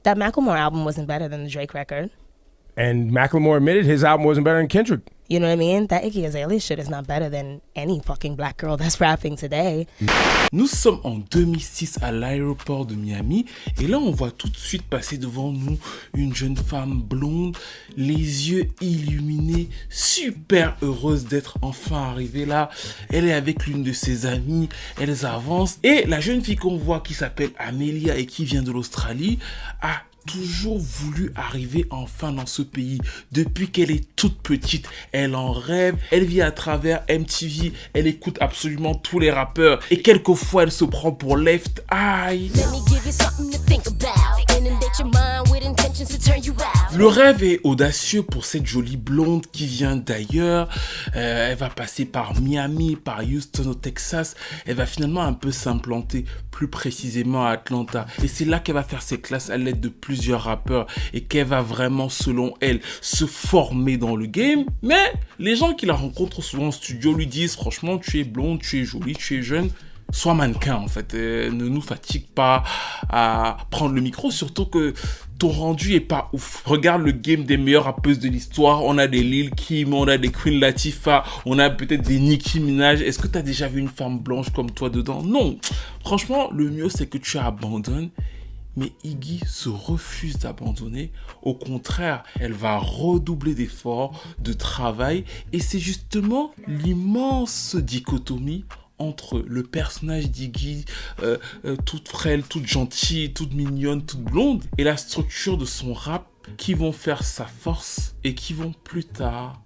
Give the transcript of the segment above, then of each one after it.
That Macklemore album wasn't better than the Drake record. And Macklemore admitted his album wasn't better than Kendrick. You know what I mean? That Iggy Azalea shit is not better than any fucking black girl that's rapping today. Nous sommes en 2006 à l'aéroport de Miami et là on voit tout de suite passer devant nous une jeune femme blonde, les yeux illuminés, super heureuse d'être enfin arrivée là. Elle est avec l'une de ses amies, elles avancent et la jeune fille qu'on voit qui s'appelle Amelia et qui vient de l'Australie a toujours voulu arriver enfin dans ce pays. Depuis qu'elle est toute petite, elle en rêve, elle vit à travers MTV, elle écoute absolument tous les rappeurs et quelquefois elle se prend pour Left Eye. Le rêve est audacieux pour cette jolie blonde qui vient d'ailleurs. Elle va passer par Miami, par Houston au Texas. Elle va finalement un peu s'implanter plus précisément à Atlanta. Et c'est là qu'elle va faire ses classes à l'aide de plusieurs rappeurs et qu'elle va vraiment, selon elle, se former dans le game. Mais les gens qui la rencontrent souvent en studio lui disent franchement, tu es blonde, tu es jolie, tu es jeune. Sois mannequin en fait, ne nous fatigue pas à prendre le micro, surtout que ton rendu est pas ouf. Regarde le game des meilleures rappeuses de l'histoire, on a des Lil Kim, on a des Queen Latifah, on a peut-être des Nicki Minaj. Est-ce que tu as déjà vu une femme blanche comme toi dedans? Non. Franchement, le mieux c'est que tu abandonnes. Mais Iggy se refuse d'abandonner. Au contraire, elle va redoubler d'efforts, de travail. Et c'est justement l'immense dichotomie entre le personnage d'Iggy, toute frêle, toute gentille, toute mignonne, toute blonde, et la structure de son rap qui vont faire sa force et qui vont plus tard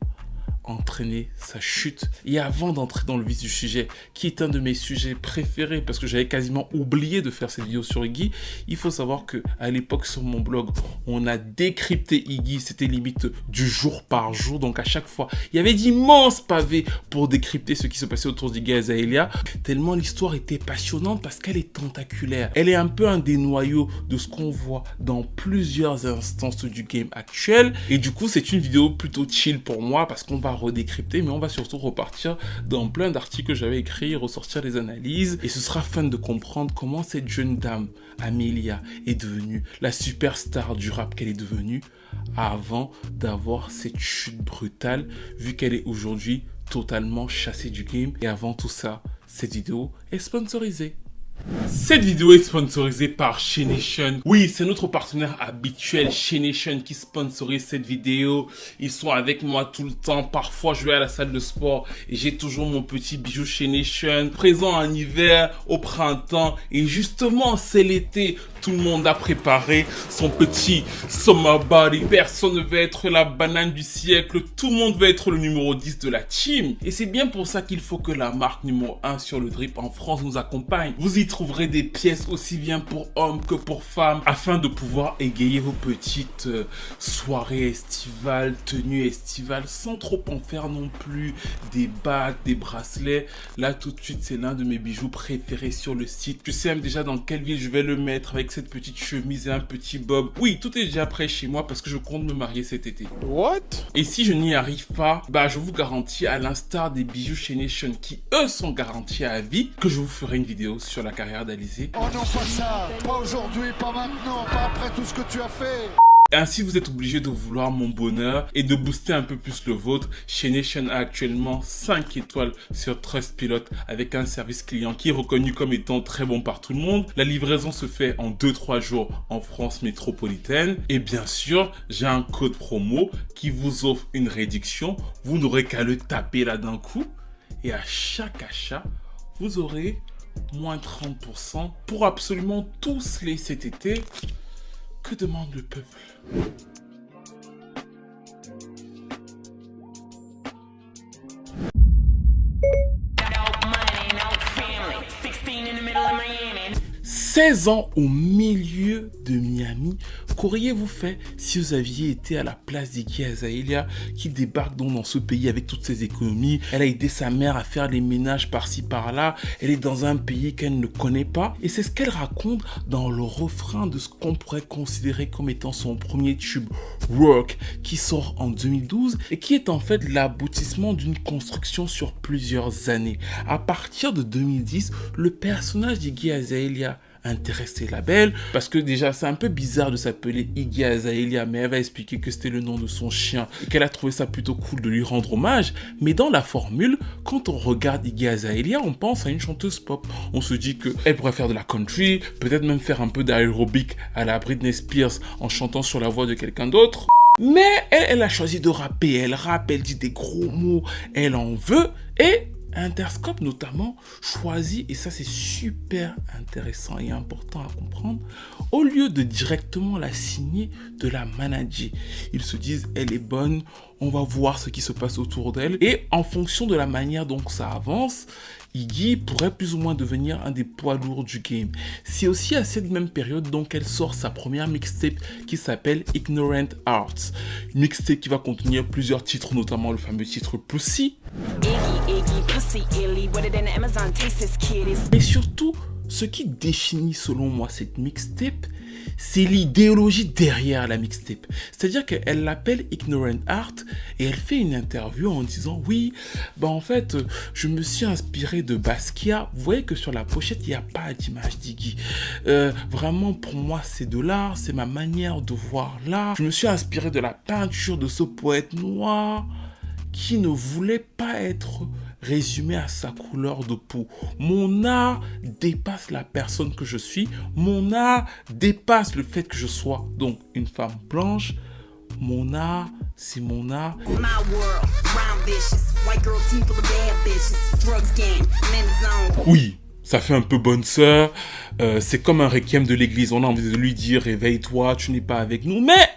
entraîner sa chute. Et avant d'entrer dans le vif du sujet, qui est un de mes sujets préférés parce que j'avais quasiment oublié de faire cette vidéo sur Iggy, il faut savoir que à l'époque sur mon blog, on a décrypté Iggy, c'était limite du jour par jour, donc à chaque fois, il y avait d'immenses pavés pour décrypter ce qui se passait autour d'Iggy Azalea, tellement l'histoire était passionnante parce qu'elle est tentaculaire. Elle est un peu un des noyaux de ce qu'on voit dans plusieurs instances du game actuel, et du coup, c'est une vidéo plutôt chill pour moi parce qu'on va redécrypter, mais on va surtout repartir dans plein d'articles que j'avais écrits, ressortir les analyses, et ce sera fun de comprendre comment cette jeune dame, Amelia, est devenue la superstar du rap qu'elle est devenue avant d'avoir cette chute brutale, vu qu'elle est aujourd'hui totalement chassée du game. Et avant tout ça, cette vidéo est sponsorisée. Cette vidéo est sponsorisée par Chez Nation. Oui, c'est notre partenaire habituel, Chez Nation, qui sponsorise cette vidéo. Ils sont avec moi tout le temps. Parfois, je vais à la salle de sport et j'ai toujours mon petit bijou Chez Nation. Présent en hiver, au printemps. Et justement, c'est l'été. Tout le monde a préparé son petit summer body. Personne ne veut être la banane du siècle. Tout le monde veut être le numéro 10 de la team. Et c'est bien pour ça qu'il faut que la marque numéro 1 sur le drip en France nous accompagne. Vous y trouverez des pièces aussi bien pour hommes que pour femmes afin de pouvoir égayer vos petites soirées estivales, tenues estivales sans trop en faire non plus, des bagues, des bracelets. Là tout de suite c'est l'un de mes bijoux préférés sur le site. Je sais même déjà dans quelle ville je vais le mettre avec cette petite chemise et un petit bob. Oui, tout est déjà prêt chez moi parce que je compte me marier cet été. What? Et si je n'y arrive pas, bah je vous garantis, à l'instar des bijoux chez Nation qui eux sont garantis à vie, que je vous ferai une vidéo sur la carrière d'Alizé. Oh non, pas ça, pas aujourd'hui, pas maintenant, pas après tout ce que tu as fait. Ainsi, vous êtes obligé de vouloir mon bonheur et de booster un peu plus le vôtre. Chez Nation a actuellement 5 étoiles sur Trustpilot avec un service client qui est reconnu comme étant très bon par tout le monde. La livraison se fait en 2-3 jours en France métropolitaine. Et bien sûr, j'ai un code promo qui vous offre une réduction. Vous n'aurez qu'à le taper là d'un coup. Et à chaque achat, vous aurez moins 30% pour absolument tous les cet été. Que demande le peuple? « 16 ans au milieu de Miami, qu'auriez-vous fait si vous aviez été à la place d'Iggy Azalea qui débarque donc dans ce pays avec toutes ses économies? Elle a aidé sa mère à faire les ménages par-ci par-là, elle est dans un pays qu'elle ne connaît pas et c'est ce qu'elle raconte dans le refrain de ce qu'on pourrait considérer comme étant son premier tube Work qui sort en 2012 et qui est en fait l'aboutissement d'une construction sur plusieurs années. À partir de 2010, le personnage d'Iggy Azalea intéresse ses labels, parce que déjà c'est un peu bizarre de s'appeler Iggy Azalea, mais elle va expliquer que c'était le nom de son chien et qu'elle a trouvé ça plutôt cool de lui rendre hommage. Mais dans la formule, quand on regarde Iggy Azalea, on pense à une chanteuse pop. On se dit qu'elle pourrait faire de la country, peut-être même faire un peu d'aérobic à la Britney Spears en chantant sur la voix de quelqu'un d'autre. Mais elle a choisi de rapper, elle rappe, elle dit des gros mots, elle en veut, et Interscope notamment choisit, et ça c'est super intéressant et important à comprendre, au lieu de directement la signer, de la manager. Ils se disent, elle est bonne, on va voir ce qui se passe autour d'elle, et en fonction de la manière dont ça avance, Iggy pourrait plus ou moins devenir un des poids lourds du game. C'est aussi à cette même période donc qu'elle sort sa première mixtape qui s'appelle Ignorant Hearts. Une mixtape qui va contenir plusieurs titres, notamment le fameux titre Pussy. Mais surtout, ce qui définit selon moi cette mixtape, c'est l'idéologie derrière la mixtape. C'est-à-dire qu'elle l'appelle Ignorant Heart et elle fait une interview en disant oui, en fait, je me suis inspiré de Basquiat. Vous voyez que sur la pochette, il n'y a pas d'image d'Iggy. Vraiment, pour moi, c'est de l'art, c'est ma manière de voir l'art. Je me suis inspiré de la peinture de ce poète noir qui ne voulait pas être résumé à sa couleur de peau. Mon art dépasse la personne que je suis. Mon art dépasse le fait que je sois donc une femme blanche. Mon art, c'est mon art. Oui, ça fait un peu bonne sœur. C'est comme un requiem de l'église. On a envie de lui dire réveille-toi, tu n'es pas avec nous. Mais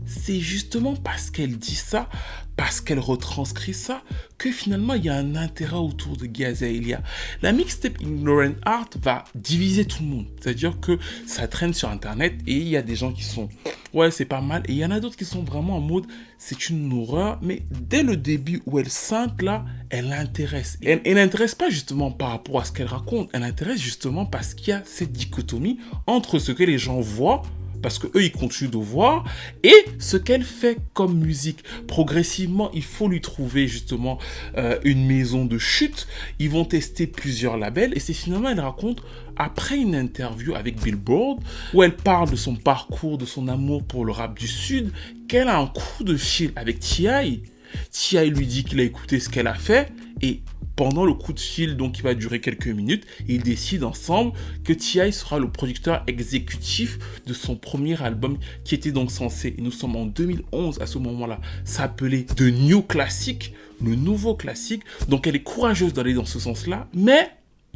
c'est justement parce qu'elle dit ça, parce qu'elle retranscrit ça, que finalement il y a un intérêt autour de Iggy Azalea. La mixtape Ignorant Heart va diviser tout le monde. C'est-à-dire que ça traîne sur internet et il y a des gens qui sont ouais c'est pas mal et il y en a d'autres qui sont vraiment en mode c'est une horreur. Mais dès le début où elle scintille là, elle intéresse. Elle n'intéresse pas justement par rapport à ce qu'elle raconte, elle intéresse justement parce qu'il y a cette dichotomie entre ce que les gens voient, parce que eux ils continuent de voir, et ce qu'elle fait comme musique. Progressivement, il faut lui trouver justement une maison de chute. Ils vont tester plusieurs labels et c'est finalement, elle raconte après une interview avec Billboard où elle parle de son parcours, de son amour pour le rap du Sud, qu'elle a un coup de fil avec T.I. T.I. lui dit qu'il a écouté ce qu'elle a fait et pendant le coup de fil, donc qui va durer quelques minutes, ils décident ensemble que T.I. sera le producteur exécutif de son premier album qui était donc censé, et nous sommes en 2011 à ce moment-là, s'appeler The New Classic, le nouveau classique. Donc elle est courageuse d'aller dans ce sens-là, mais,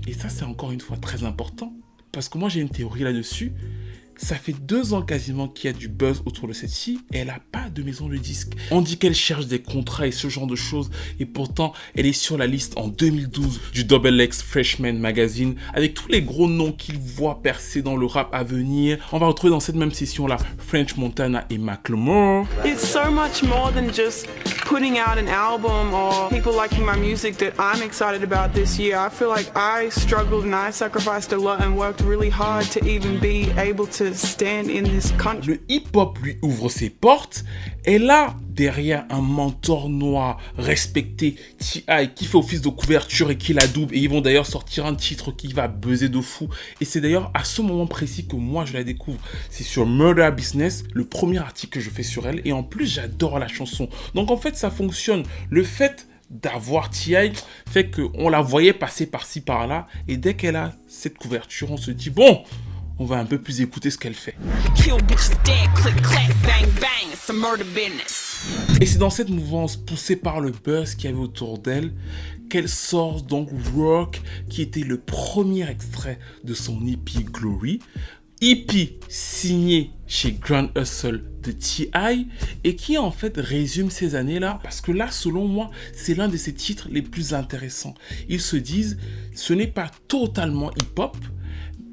et ça c'est encore une fois très important, parce que moi j'ai une théorie là-dessus, ça fait 2 ans quasiment qu'il y a du buzz autour de cette fille et elle n'a pas de maison de disque. On dit qu'elle cherche des contrats et ce genre de choses et pourtant elle est sur la liste en 2012 du XXX Freshman Magazine avec tous les gros noms qu'il voit percer dans le rap à venir. On va retrouver dans cette même session là French Montana et Macklemore. It's so much more than just putting out an album or people liking my music that I'm excited about this year. I feel like I struggled and I sacrificed a lot and worked really hard to even be able to stand in this country. Le hip-hop lui ouvre ses portes et là, derrière un mentor noir respecté, T.I. qui fait office de couverture et qui la double, et ils vont d'ailleurs sortir un titre qui va buzzer de fou. Et c'est d'ailleurs à ce moment précis que moi je la découvre. C'est sur Murder Business, le premier article que je fais sur elle, et en plus j'adore la chanson. Donc en fait ça fonctionne. Le fait d'avoir T.I. fait qu'on la voyait passer par-ci par-là, et dès qu'elle a cette couverture, on se dit bon, on va un peu plus écouter ce qu'elle fait. Et c'est dans cette mouvance poussée par le buzz qu'il y avait autour d'elle qu'elle sort donc Work, qui était le premier extrait de son EP Glory. EP signé chez Grand Hustle de T.I. et qui en fait résume ces années-là, parce que là, selon moi, c'est l'un de ses titres les plus intéressants. Ils se disent, ce n'est pas totalement hip-hop,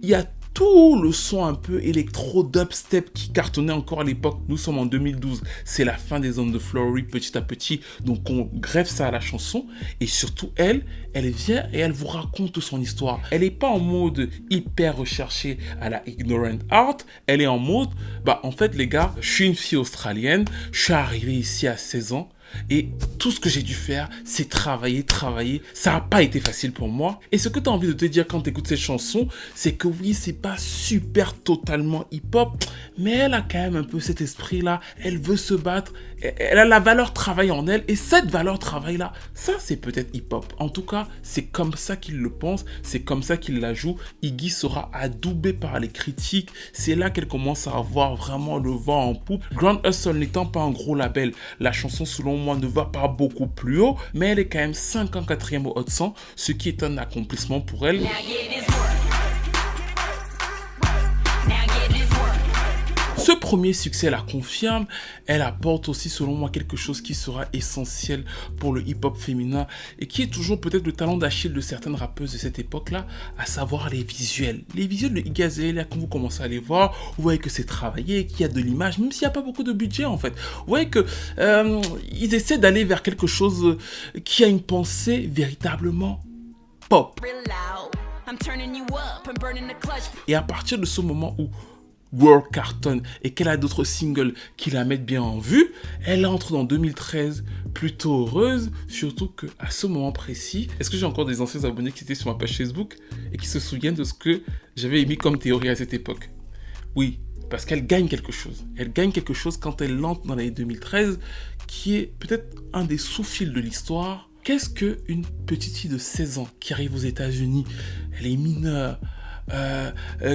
il y a tout le son un peu électro dubstep qui cartonnait encore à l'époque. Nous sommes en 2012, c'est la fin des zones de Flowery petit à petit, donc on greffe ça à la chanson. Et surtout elle vient et elle vous raconte son histoire. Elle n'est pas en mode hyper recherché à la Ignorant Heart, elle est en mode en fait les gars, je suis une fille australienne, je suis arrivée ici à 16 ans, Et tout ce que j'ai dû faire, c'est travailler. Ça n'a pas été facile pour moi. Et ce que tu as envie de te dire quand tu écoutes cette chanson, c'est que oui, c'est pas super totalement hip-hop, mais elle a quand même un peu cet esprit-là. Elle veut se battre. Elle a la valeur travail en elle. Et cette valeur travail-là, ça, c'est peut-être hip-hop. En tout cas, c'est comme ça qu'il le pense. C'est comme ça qu'il la joue. Iggy sera adoubée par les critiques. C'est là qu'elle commence à avoir vraiment le vent en poupe. Grand Hustle n'étant pas un gros label, la chanson, selon moi, ne va pas beaucoup plus haut, mais elle est quand même 54e au Hot 100, ce qui est un accomplissement pour elle. Ce premier succès la confirme, elle apporte aussi selon moi quelque chose qui sera essentiel pour le hip-hop féminin et qui est toujours peut-être le talent d'Achille de certaines rappeuses de cette époque-là, à savoir les visuels. Les visuels de Iggy Azalea, quand vous commencez à les voir, vous voyez que c'est travaillé, qu'il y a de l'image, même s'il n'y a pas beaucoup de budget en fait. Vous voyez que ils essaient d'aller vers quelque chose qui a une pensée véritablement pop. Et à partir de ce moment où World cartonne et qu'elle a d'autres singles qui la mettent bien en vue, elle entre dans 2013 plutôt heureuse, surtout qu'à ce moment précis, est-ce que j'ai encore des anciens abonnés qui étaient sur ma page Facebook et qui se souviennent de ce que j'avais émis comme théorie à cette époque? Oui, parce qu'elle gagne quelque chose. Elle gagne quelque chose quand elle entre dans l'année 2013, qui est peut-être un des sous-fils de l'histoire. Qu'est-ce qu'une petite fille de 16 ans qui arrive aux États-Unis, elle est mineure,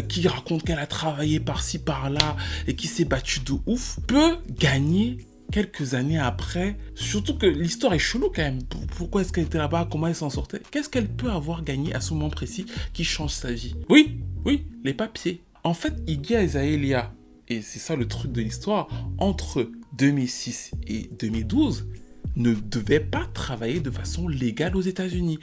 qui raconte qu'elle a travaillé par-ci par-là et qui s'est battue de ouf, peut gagner quelques années après, surtout que l'histoire est chelou quand même. Pourquoi est-ce qu'elle était là-bas? Comment elle s'en sortait? Qu'est-ce qu'elle peut avoir gagné à ce moment précis qui change sa vie? Oui, les papiers. En fait, Iggy Azalea, et c'est ça le truc de l'histoire, entre 2006 et 2012, ne devait pas travailler de façon légale aux États-Unis.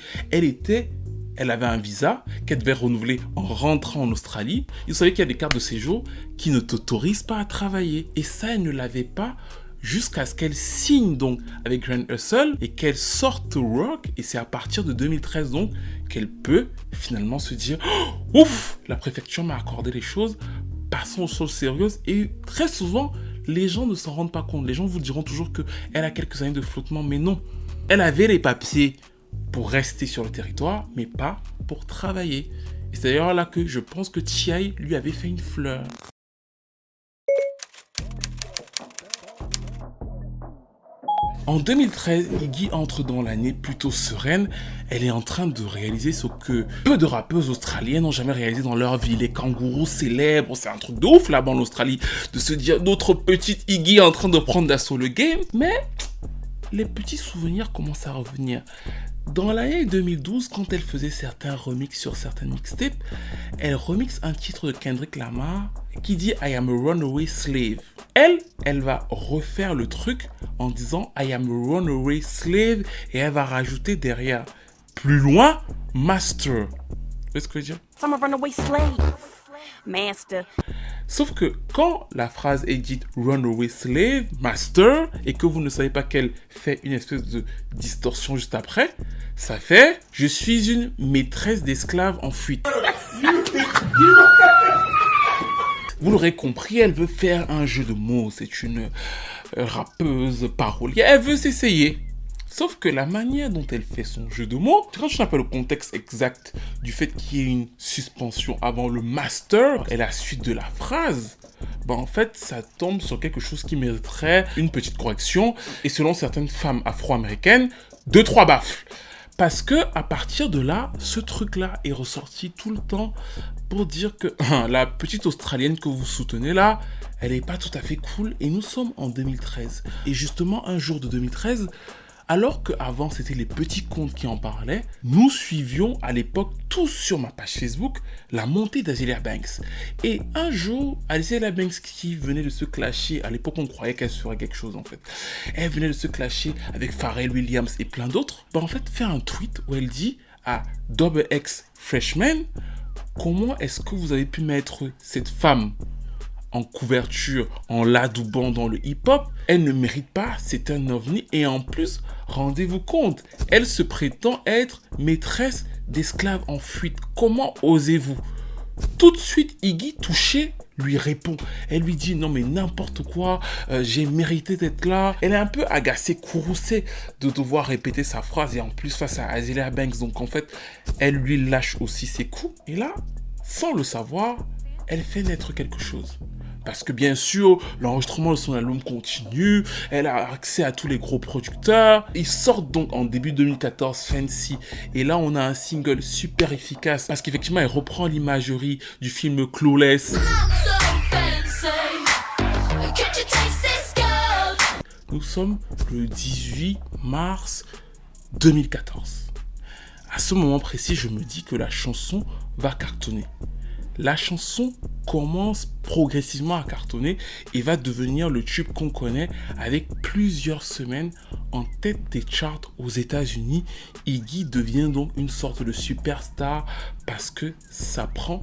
Elle avait un visa qu'elle devait renouveler en rentrant en Australie. Vous savez qu'il y a des cartes de séjour qui ne t'autorisent pas à travailler. Et ça, elle ne l'avait pas jusqu'à ce qu'elle signe donc avec Grand Hustle et qu'elle sorte Rock. Et c'est à partir de 2013 donc qu'elle peut finalement se dire « Ouf, la préfecture m'a accordé les choses, passons aux choses sérieuses. » Et très souvent, les gens ne s'en rendent pas compte. Les gens vous diront toujours qu'elle a quelques années de flottement, mais non. Elle avait les papiers pour rester sur le territoire, mais pas pour travailler. Et c'est d'ailleurs là que je pense que T.I. lui avait fait une fleur. En 2013, Iggy entre dans l'année plutôt sereine. Elle est en train de réaliser ce que peu de rappeuses australiennes n'ont jamais réalisé dans leur vie. Les kangourous célèbres, c'est un truc de ouf là-bas en Australie, de se dire notre petite Iggy en train de prendre d'assaut le game. Mais les petits souvenirs commencent à revenir. Dans l'année 2012, quand elle faisait certains remixes sur certaines mixtapes, elle remixe un titre de Kendrick Lamar qui dit I am a runaway slave. Elle va refaire le truc en disant I am a runaway slave et elle va rajouter derrière, plus loin, master. Vous voyez ce que je veux dire? I'm a runaway slave, master. Sauf que quand la phrase est dite runaway slave, master, et que vous ne savez pas qu'elle fait une espèce de distorsion juste après, ça fait je suis une maîtresse d'esclaves en fuite. Vous l'aurez compris, elle veut faire un jeu de mots, c'est une rappeuse parolière, elle veut s'essayer. Sauf que la manière dont elle fait son jeu de mots, quand je n'ai pas le contexte exact du fait qu'il y ait une suspension avant le master et la suite de la phrase, en fait, ça tombe sur quelque chose qui mériterait une petite correction. Et selon certaines femmes afro-américaines, 2-3 baffles. Parce que à partir de là, ce truc-là est ressorti tout le temps pour dire que la petite Australienne que vous soutenez là, elle n'est pas tout à fait cool. Et nous sommes en 2013. Et justement, un jour de 2013... alors qu'avant, c'était les petits comptes qui en parlaient, nous suivions à l'époque, tous sur ma page Facebook, la montée d'Azealia Banks. Et un jour, Azealia Banks qui venait de se clasher, à l'époque on croyait qu'elle ferait quelque chose en fait, elle venait de se clasher avec Pharrell Williams et plein d'autres, en fait fait un tweet où elle dit à XX Freshman, comment est-ce que vous avez pu mettre cette femme en couverture, en l'adoubant dans le hip-hop, elle ne mérite pas, c'est un ovni. Et en plus, rendez-vous compte, elle se prétend être maîtresse d'esclaves en fuite. Comment osez-vous? Tout de suite, Iggy touchait lui répond. Elle lui dit non mais n'importe quoi, j'ai mérité d'être là. Elle est un peu agacée, courroucée de devoir répéter sa phrase et en plus face à Azealia Banks. Donc en fait, elle lui lâche aussi ses coups. Et là, sans le savoir, elle fait naître quelque chose. Parce que bien sûr, l'enregistrement de son album continue, elle a accès à tous les gros producteurs. Ils sortent donc en début 2014 Fancy. Et là, on a un single super efficace. Parce qu'effectivement, elle reprend l'imagerie du film Clueless. Nous sommes le 18 mars 2014. À ce moment précis, je me dis que la chanson va cartonner. La chanson commence progressivement à cartonner et va devenir le tube qu'on connaît avec plusieurs semaines en tête des charts aux États-Unis. Iggy devient donc une sorte de superstar parce que ça prend.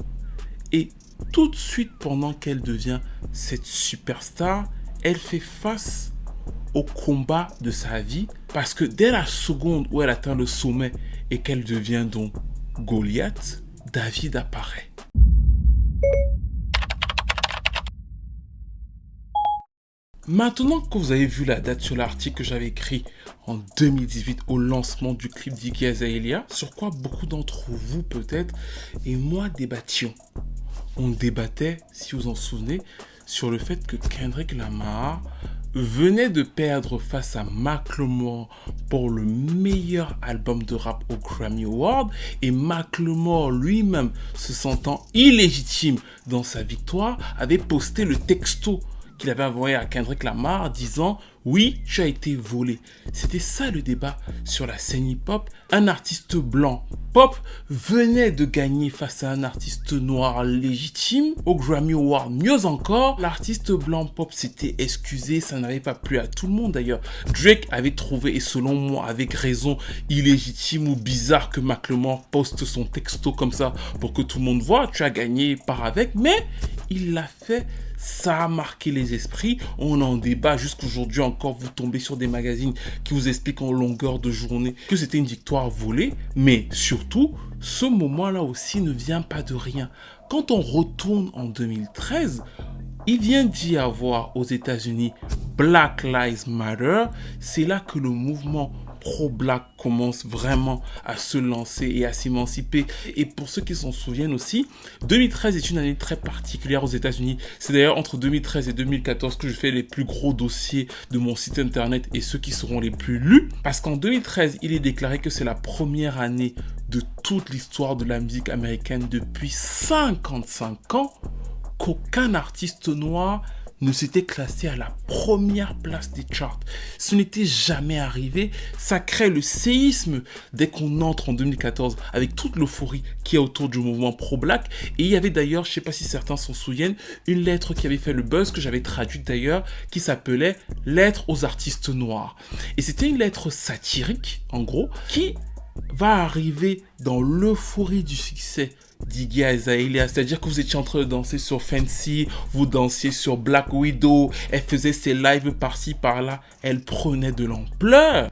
Et tout de suite, pendant qu'elle devient cette superstar, elle fait face au combat de sa vie parce que dès la seconde où elle atteint le sommet et qu'elle devient donc Goliath, David apparaît. Maintenant que vous avez vu la date sur l'article que j'avais écrit en 2018 au lancement du clip d'Iggy Azalea, sur quoi beaucoup d'entre vous peut-être et moi débattions. On débattait, si vous en souvenez, sur le fait que Kendrick Lamar venait de perdre face à Macklemore pour le meilleur album de rap au Grammy Award et Macklemore lui-même, se sentant illégitime dans sa victoire, avait posté le texto qu'il avait envoyé à Kendrick Lamar disant « Oui, tu as été volé ». C'était ça le débat sur la scène hip-hop. Un artiste blanc pop venait de gagner face à un artiste noir légitime au Grammy Award. Mieux encore, l'artiste blanc pop s'était excusé, ça n'avait pas plu à tout le monde d'ailleurs. Drake avait trouvé, et selon moi avec raison, illégitime ou bizarre que Macklemore poste son texto comme ça pour que tout le monde voit, tu as gagné, pars avec, mais il l'a fait. Ça a marqué les esprits, on en débat jusqu'aujourd'hui encore, vous tombez sur des magazines qui vous expliquent en longueur de journée que c'était une victoire volée, mais surtout, ce moment-là aussi ne vient pas de rien. Quand on retourne en 2013, il vient d'y avoir aux États-Unis Black Lives Matter, c'est là que le mouvement pro-black commence vraiment à se lancer et à s'émanciper. Et pour ceux qui s'en souviennent aussi, 2013 est une année très particulière aux États-Unis. C'est d'ailleurs entre 2013 et 2014 que je fais les plus gros dossiers de mon site internet et ceux qui seront les plus lus. Parce qu'en 2013, il est déclaré que c'est la première année de toute l'histoire de la musique américaine depuis 55 ans qu'aucun artiste noir ne s'était classé à la première place des charts. Ce n'était jamais arrivé. Ça crée le séisme dès qu'on entre en 2014 avec toute l'euphorie qui est autour du mouvement pro-black. Et il y avait d'ailleurs, je ne sais pas si certains s'en souviennent, une lettre qui avait fait le buzz, que j'avais traduite d'ailleurs, qui s'appelait « Lettre aux artistes noirs ». Et c'était une lettre satirique, en gros, qui va arriver dans l'euphorie du succès d'Iggy Azalea, c'est-à-dire que vous étiez en train de danser sur Fancy, vous dansiez sur Black Widow, elle faisait ses lives par-ci par-là, elle prenait de l'ampleur.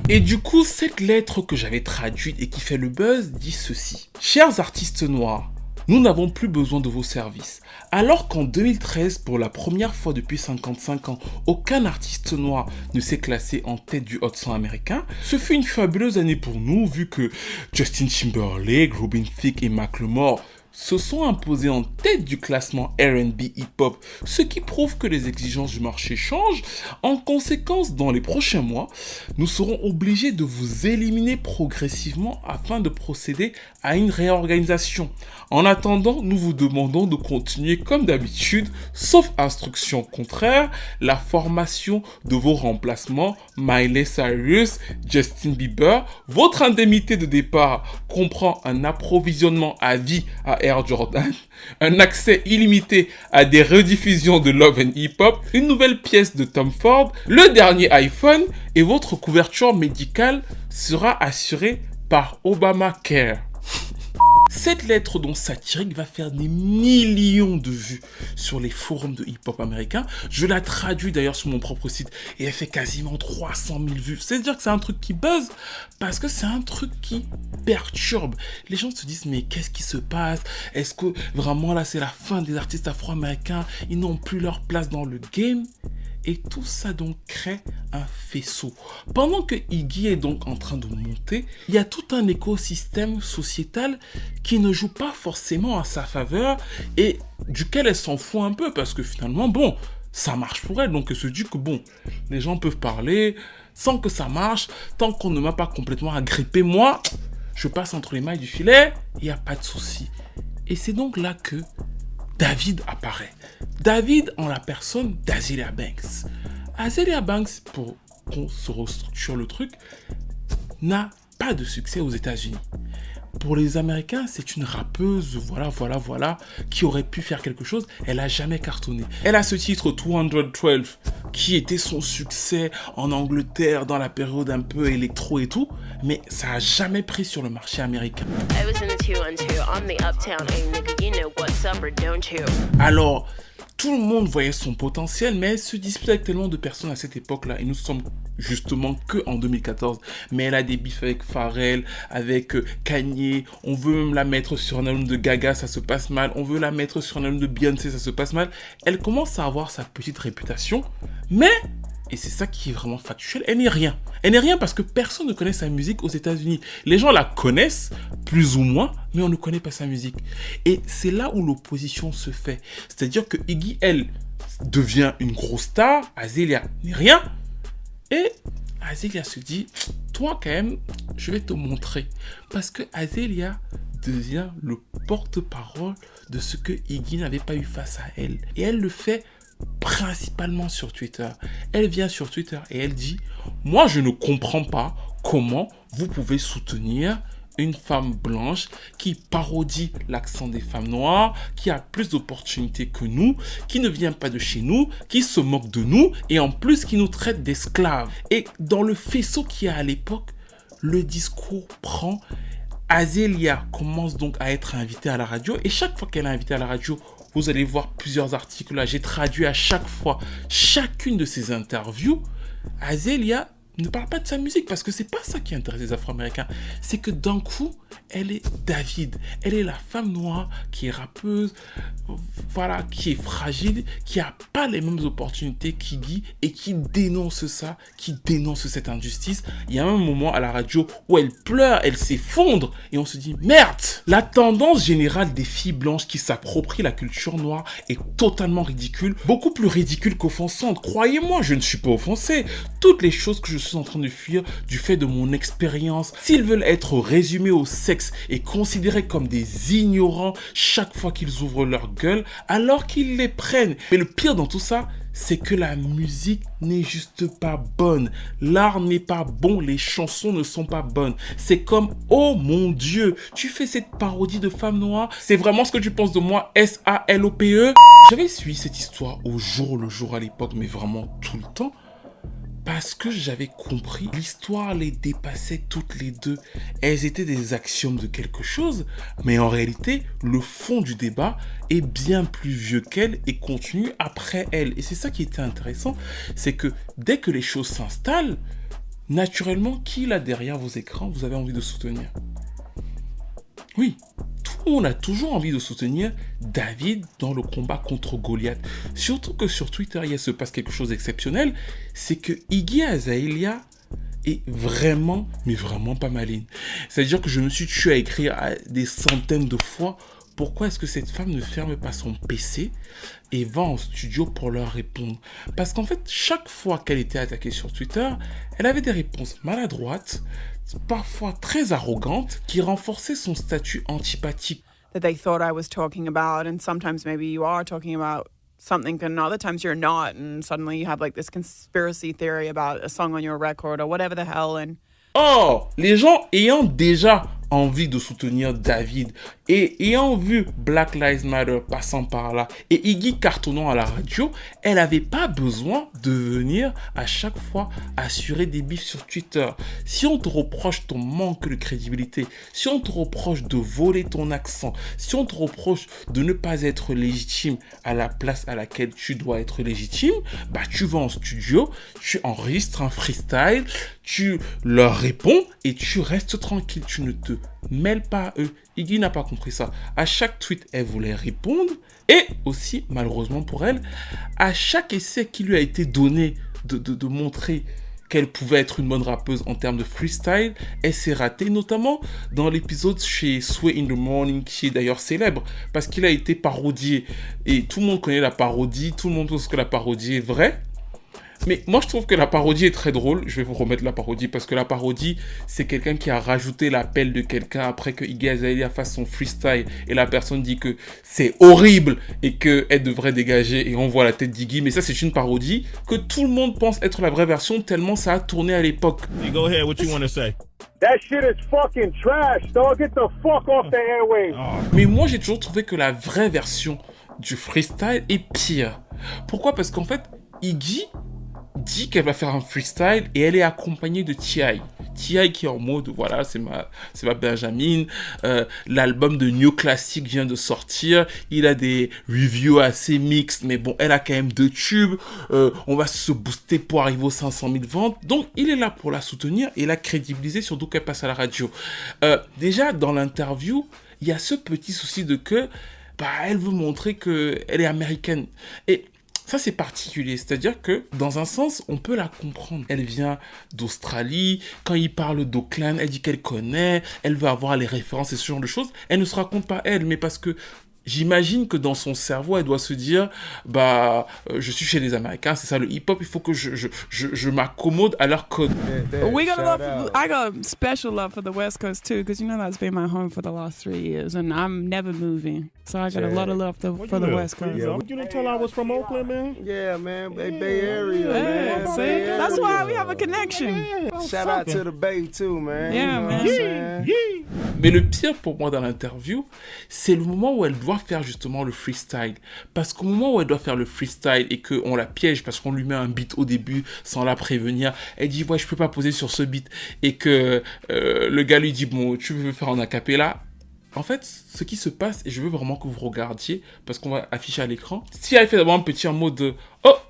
Et du coup, cette lettre que j'avais traduite et qui fait le buzz dit ceci. Chers artistes noirs, nous n'avons plus besoin de vos services. Alors qu'en 2013, pour la première fois depuis 55 ans, aucun artiste noir ne s'est classé en tête du Hot 100 américain, ce fut une fabuleuse année pour nous, vu que Justin Timberlake, Robin Thicke et Macklemore se sont imposés en tête du classement R&B hip-hop, ce qui prouve que les exigences du marché changent. En conséquence, dans les prochains mois, nous serons obligés de vous éliminer progressivement afin de procéder à une réorganisation. En attendant, nous vous demandons de continuer comme d'habitude, sauf instruction contraire, la formation de vos remplacements Miley Cyrus, Justin Bieber. Votre indemnité de départ comprend un approvisionnement à vie à Air Jordan, un accès illimité à des rediffusions de Love and Hip Hop, une nouvelle pièce de Tom Ford, le dernier iPhone et votre couverture médicale sera assurée par Obamacare. Cette lettre donc satirique va faire des millions de vues sur les forums de hip-hop américains. Je la traduis d'ailleurs sur mon propre site et elle fait quasiment 300 000 vues. C'est-à-dire que c'est un truc qui buzz parce que c'est un truc qui perturbe. Les gens se disent mais qu'est-ce qui se passe? Est-ce que vraiment là c'est la fin des artistes afro-américains? Ils n'ont plus leur place dans le game? Et tout ça donc crée un faisceau. Pendant que Iggy est donc en train de monter, il y a tout un écosystème sociétal qui ne joue pas forcément à sa faveur et duquel elle s'en fout un peu parce que finalement, bon, ça marche pour elle. Donc elle se dit que bon, les gens peuvent parler sans que ça marche, tant qu'on ne m'a pas complètement agrippé, moi, je passe entre les mailles du filet, il n'y a pas de souci. Et c'est donc là que David apparaît. David en la personne d'Azealia Banks. Azealia Banks, pour qu'on se restructure le truc, n'a pas de succès aux États-Unis. Pour les Américains, c'est une rappeuse, voilà, qui aurait pu faire quelque chose. Elle n'a jamais cartonné. Elle a ce titre 212, qui était son succès en Angleterre dans la période un peu électro et tout, mais ça n'a jamais pris sur le marché américain. Alors, tout le monde voyait son potentiel, mais elle se disputait avec tellement de personnes à cette époque-là, et nous sommes justement que en 2014. Mais elle a des bifs avec Pharrell, avec Kanye, on veut même la mettre sur un album de Gaga, ça se passe mal, on veut la mettre sur un album de Beyoncé, ça se passe mal. Elle commence à avoir sa petite réputation, mais, et c'est ça qui est vraiment factuel, elle n'est rien. Elle n'est rien parce que personne ne connaît sa musique aux États-Unis. Les gens la connaissent, plus ou moins, mais on ne connaît pas sa musique. Et c'est là où l'opposition se fait. C'est-à-dire que Iggy, elle, devient une grosse star, Azealia n'est rien, et Azealia se dit, toi quand même, je vais te montrer. Parce que Azealia devient le porte-parole de ce que Iggy n'avait pas eu face à elle. Et elle le fait principalement sur Twitter. Elle vient sur Twitter et elle dit, moi je ne comprends pas comment vous pouvez soutenir une femme blanche qui parodie l'accent des femmes noires, qui a plus d'opportunités que nous, qui ne vient pas de chez nous, qui se moque de nous et en plus qui nous traite d'esclaves. Et dans le faisceau qu'il y a à l'époque, le discours prend. Azealia commence donc à être invitée à la radio et chaque fois qu'elle est invitée à la radio, vous allez voir plusieurs articles là, j'ai traduit à chaque fois chacune de ces interviews. Azealia ne parle pas de sa musique parce que c'est pas ça qui intéresse les Afro-Américains. C'est que d'un coup, elle est David. Elle est la femme noire qui est rappeuse, voilà, qui est fragile, qui a pas les mêmes opportunités qu'Iggy et qui dénonce ça, qui dénonce cette injustice. Il y a un moment à la radio où elle pleure, elle s'effondre et on se dit merde. La tendance générale des filles blanches qui s'approprient la culture noire est totalement ridicule, beaucoup plus ridicule qu'offensante. Croyez-moi, je ne suis pas offensé. Toutes les choses que je suis en train de fuir du fait de mon expérience, s'ils veulent être résumés au sexe et considérés comme des ignorants chaque fois qu'ils ouvrent leur gueule, alors qu'ils les prennent. Mais le pire dans tout ça, c'est que la musique n'est juste pas bonne. L'art n'est pas bon, les chansons ne sont pas bonnes. C'est comme, oh mon Dieu, tu fais cette parodie de femme noire, c'est vraiment ce que tu penses de moi, S-A-L-O-P-E. J'avais suivi cette histoire au jour le jour à l'époque, mais vraiment tout le temps. Parce que j'avais compris, l'histoire les dépassait toutes les deux. Elles étaient des axiomes de quelque chose, mais en réalité, le fond du débat est bien plus vieux qu'elle et continue après elle. Et c'est ça qui était intéressant, c'est que dès que les choses s'installent, naturellement, qui là derrière vos écrans, vous avez envie de soutenir? Oui, tout le monde a toujours envie de soutenir David dans le combat contre Goliath. Surtout que sur Twitter, il se passe quelque chose d'exceptionnel, c'est que Iggy Azalea est vraiment, mais vraiment pas maligne. C'est-à-dire que je me suis tué à écrire des centaines de fois pourquoi est-ce que cette femme ne ferme pas son PC et va en studio pour leur répondre. Parce qu'en fait, chaque fois qu'elle était attaquée sur Twitter, elle avait des réponses maladroites, parfois très arrogantes, qui renforçaient son statut antipathique. That they thought I was talking about, and sometimes maybe you are talking about something, and other times you're not, and suddenly you have like this conspiracy theory about a song on your record or whatever the hell, and... Or, les gens ayant déjà envie de soutenir David et ayant vu Black Lives Matter passant par là et Iggy cartonnant à la radio, elle n'avait pas besoin de venir à chaque fois assurer des bifs sur Twitter. Si on te reproche ton manque de crédibilité, si on te reproche de voler ton accent, si on te reproche de ne pas être légitime à la place à laquelle tu dois être légitime, bah tu vas en studio, tu enregistres un freestyle, tu leur réponds et tu restes tranquille, tu ne te mêles pas à eux. Iggy n'a pas compris ça. À chaque tweet, elle voulait répondre et aussi, malheureusement pour elle, à chaque essai qui lui a été donné de montrer qu'elle pouvait être une bonne rappeuse en termes de freestyle, elle s'est ratée, notamment dans l'épisode chez Sway in the Morning, qui est d'ailleurs célèbre, parce qu'il a été parodié. Et tout le monde connaît la parodie, tout le monde pense que la parodie est vraie. Mais moi, je trouve que la parodie est très drôle. Je vais vous remettre la parodie, parce que la parodie, c'est quelqu'un qui a rajouté l'appel de quelqu'un après que Iggy Azalea fasse son freestyle, et la personne dit que c'est horrible et qu'elle devrait dégager, et on voit la tête d'Iggy. Mais ça, c'est une parodie que tout le monde pense être la vraie version, tellement ça a tourné à l'époque. Go ahead, what you want to say? That shit is fucking trash, dog. Get the fuck off the airwaves. Mais moi, j'ai toujours trouvé que la vraie version du freestyle est pire. Pourquoi? Parce qu'en fait, Iggy dit qu'elle va faire un freestyle et elle est accompagnée de T.I. T.I. qui est en mode, voilà, c'est ma Benjamin, l'album de New Classic vient de sortir, il a des reviews assez mixtes, mais bon, elle a quand même 2 tubes, on va se booster pour arriver aux 500 000 ventes, donc il est là pour la soutenir et la crédibiliser, surtout qu'elle passe à la radio. Déjà, dans l'interview, il y a ce petit souci de que, elle veut montrer qu'elle est américaine, et ça, c'est particulier, c'est-à-dire que, dans un sens, on peut la comprendre. Elle vient d'Australie, quand il parle d'Auckland, elle dit qu'elle connaît, elle veut avoir les références et ce genre de choses. Elle ne se raconte pas elle, mais parce que j'imagine que dans son cerveau, elle doit se dire, je suis chez les Américains, c'est ça le hip-hop, il faut que je m'accommode à leur code. I got special love for the West Coast too, because you know that's been my home for the last 3 years, and I'm never moving. So I got a lot of love for the West Coast. Yeah, you didn't tell I was from Oakland, man? Yeah, man. Bay Area, man. See? Bay Area. That's why we have a connection. Shout out to the Bay, too, man. Yeah, You know man. what I'm saying? Mais le pire pour moi dans l'interview, c'est le moment où elle doit faire justement le freestyle. Parce qu'au moment où elle doit faire le freestyle et qu'on la piège parce qu'on lui met un beat au début sans la prévenir, elle dit ouais, je peux pas poser sur ce beat. Et que le gars lui dit bon, tu veux faire en acapella. En fait, ce qui se passe, et je veux vraiment que vous regardiez, parce qu'on va afficher à l'écran, si elle fait d'abord un petit en mode de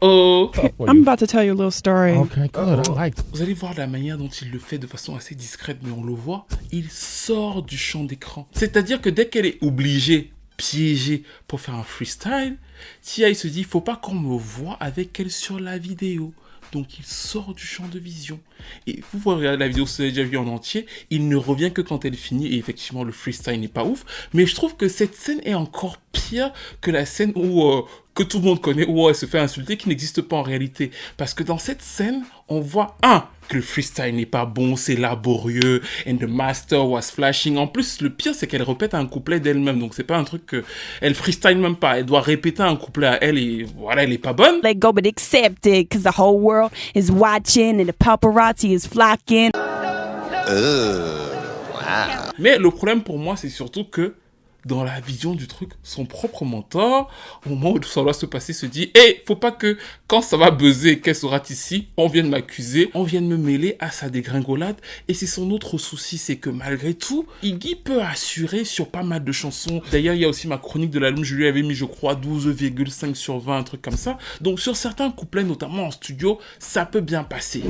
oh. I'm about to tell you a little story. Okay, good. I like Vous allez voir la manière dont il le fait de façon assez discrète, mais on le voit, il sort du champ d'écran. C'est-à-dire que dès qu'elle est obligée, piégée pour faire un freestyle, T.I. se dit, faut pas qu'on me voit avec elle sur la vidéo. Donc il sort du champ de vision. Et vous pouvez regarder la vidéo, si vous avez déjà vu en entier, il ne revient que quand elle finit, et effectivement le freestyle n'est pas ouf, mais je trouve que cette scène est encore pire que la scène où que tout le monde connaît, où elle se fait insulter, qui n'existe pas en réalité. Parce que dans cette scène, on voit, que le freestyle n'est pas bon, c'est laborieux, and the master was flashing. En plus, le pire, c'est qu'elle répète un couplet d'elle-même, donc c'est pas un truc que elle freestyle même pas, elle doit répéter un couplet à elle, et voilà, elle est pas bonne. Let go but accept it, cause the whole world is watching and the paparazzi is flocking. Mais le problème pour moi, c'est surtout que dans la vision du truc, son propre mentor, au moment où ça doit se passer, se dit « faut pas que, quand ça va buzzer, qu'elle sera ici, on vienne m'accuser, on vienne me mêler à sa dégringolade. » Et c'est son autre souci, c'est que malgré tout, Iggy peut assurer sur pas mal de chansons. D'ailleurs, il y a aussi ma chronique de l'album, je lui avais mis, je crois, 12,5 sur 20, un truc comme ça. Donc sur certains couplets, notamment en studio, ça peut bien passer.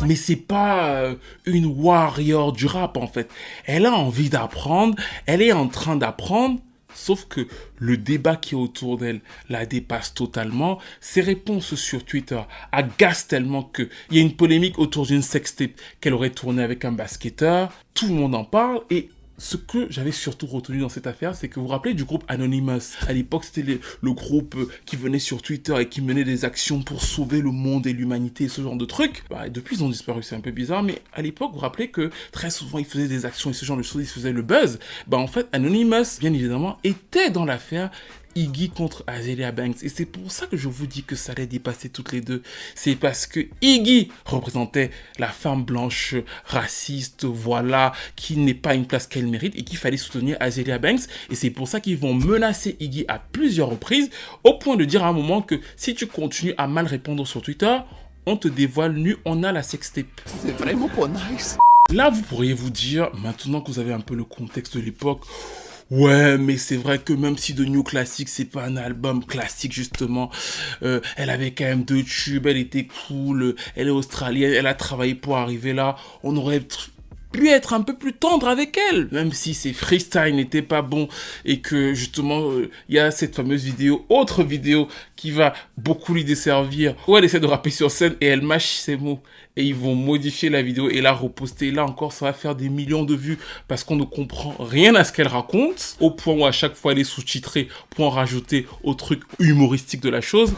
Mais c'est pas une warrior du rap en fait. Elle a envie d'apprendre, elle est en train d'apprendre, sauf que le débat qui est autour d'elle la dépasse totalement. Ses réponses sur Twitter agacent tellement qu'il y a une polémique autour d'une sextape qu'elle aurait tournée avec un basketteur. Tout le monde en parle et ce que j'avais surtout retenu dans cette affaire, c'est que vous vous rappelez du groupe Anonymous. À l'époque, c'était le groupe qui venait sur Twitter et qui menait des actions pour sauver le monde et l'humanité et ce genre de trucs. Et depuis, ils ont disparu, c'est un peu bizarre, mais à l'époque, vous vous rappelez que très souvent, ils faisaient des actions et ce genre de choses, ils faisaient le buzz. En fait, Anonymous, bien évidemment, était dans l'affaire Iggy contre Azealia Banks. Et c'est pour ça que je vous dis que ça allait dépasser toutes les deux. C'est parce que Iggy représentait la femme blanche raciste, voilà, qui n'est pas une place qu'elle mérite et qu'il fallait soutenir Azealia Banks. Et c'est pour ça qu'ils vont menacer Iggy à plusieurs reprises, au point de dire à un moment que si tu continues à mal répondre sur Twitter, on te dévoile nu, on a la sextape. C'est vraiment pas nice. Là, vous pourriez vous dire, maintenant que vous avez un peu le contexte de l'époque, ouais, mais c'est vrai que même si The New Classic, c'est pas un album classique, justement, elle avait quand même 2 tubes, elle était cool, elle est australienne, elle a travaillé pour arriver là, on aurait pu être un peu plus tendre avec elle, même si ses freestyles n'étaient pas bons et que justement il y a cette fameuse vidéo, autre vidéo qui va beaucoup lui desservir, où elle essaie de rapper sur scène et elle mâche ses mots et ils vont modifier la vidéo et la reposter. Là encore, ça va faire des millions de vues parce qu'on ne comprend rien à ce qu'elle raconte, au point où à chaque fois elle est sous-titrée pour en rajouter au truc humoristique de la chose.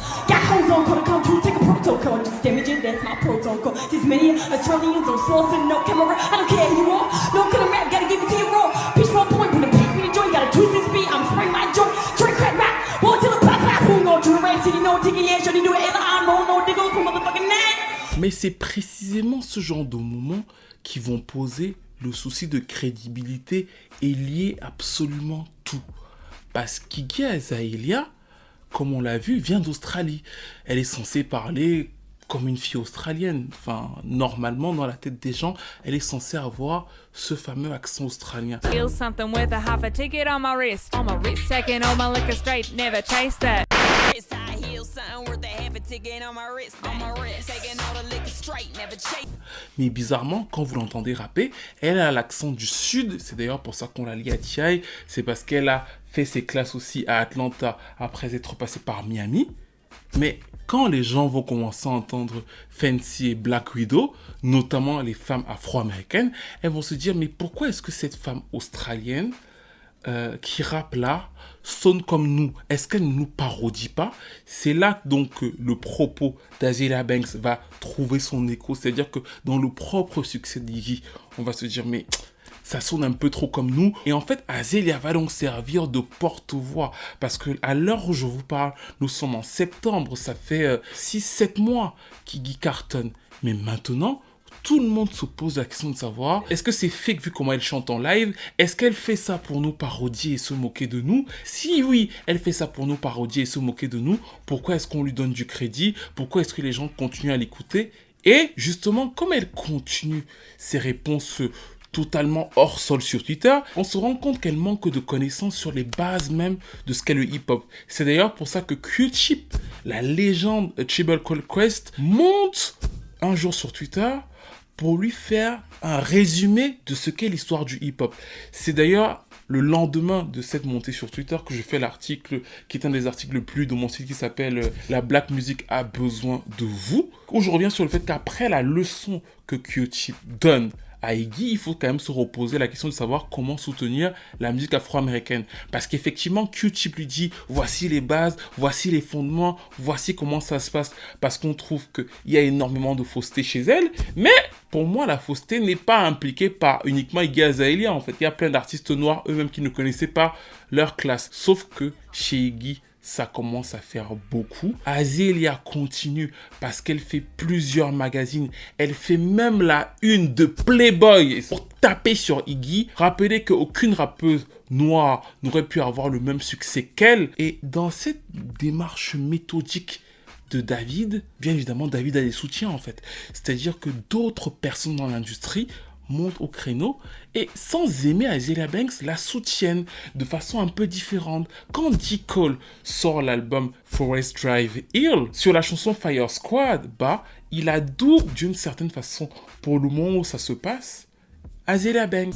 Mais c'est précisément ce genre de moments qui vont poser le souci de crédibilité et lier absolument tout. Parce qu'Iggy Azalea, comme on l'a vu, vient d'Australie. Elle est censée parler comme une fille australienne. Enfin, normalement, dans la tête des gens, elle est censée avoir ce fameux accent australien. Mais bizarrement, quand vous l'entendez rapper, elle a l'accent du sud. C'est d'ailleurs pour ça qu'on la lie à T.I. C'est parce qu'elle a fait ses classes aussi à Atlanta après être passée par Miami. Mais quand les gens vont commencer à entendre Fancy et Black Widow, notamment les femmes afro-américaines, elles vont se dire mais pourquoi est-ce que cette femme australienne qui rappe là sonne comme nous? Est-ce qu'elle ne nous parodie pas? C'est là donc que le propos d'Azealia Banks va trouver son écho, c'est-à-dire que dans le propre succès d'Iggy, on va se dire mais ça sonne un peu trop comme nous. Et en fait, Azealia va donc servir de porte-voix. Parce que à l'heure où je vous parle, nous sommes en septembre. Ça fait 6-7 mois qu'Iggy cartonne. Mais maintenant, tout le monde se pose la question de savoir, est-ce que c'est fake vu comment elle chante en live? Est-ce qu'elle fait ça pour nous parodier et se moquer de nous? Si oui, elle fait ça pour nous parodier et se moquer de nous, pourquoi est-ce qu'on lui donne du crédit? Pourquoi est-ce que les gens continuent à l'écouter? Et justement, comme elle continue ses réponses totalement hors sol sur Twitter, on se rend compte qu'elle manque de connaissances sur les bases même de ce qu'est le hip-hop. C'est d'ailleurs pour ça que Q-Tip, la légende Tribe Called Quest, monte un jour sur Twitter pour lui faire un résumé de ce qu'est l'histoire du hip-hop. C'est d'ailleurs le lendemain de cette montée sur Twitter que je fais l'article qui est un des articles plus lus de mon site qui s'appelle « La Black Music a besoin de vous », où je reviens sur le fait qu'après la leçon que Q-Tip donne à Iggy, il faut quand même se reposer la question de savoir comment soutenir la musique afro-américaine. Parce qu'effectivement, Q-Tip lui dit, voici les bases, voici les fondements, voici comment ça se passe. Parce qu'on trouve qu'il y a énormément de fausseté chez elle. Mais pour moi, la fausseté n'est pas impliquée par uniquement Iggy Azalea. En fait, il y a plein d'artistes noirs eux-mêmes qui ne connaissaient pas leur classe. Sauf que chez Iggy, ça commence à faire beaucoup. Azealia continue parce qu'elle fait plusieurs magazines. Elle fait même la une de Playboy pour taper sur Iggy. Rappelez qu'aucune rappeuse noire n'aurait pu avoir le même succès qu'elle. Et dans cette démarche méthodique de David, bien évidemment, David a des soutiens en fait. C'est-à-dire que d'autres personnes dans l'industrie montent au créneau et sans aimer Azealia Banks la soutiennent de façon un peu différente. Quand D. Cole sort l'album Forest Drive Hill sur la chanson Fire Squad, il adoube d'une certaine façon pour le moment où ça se passe Azealia Banks.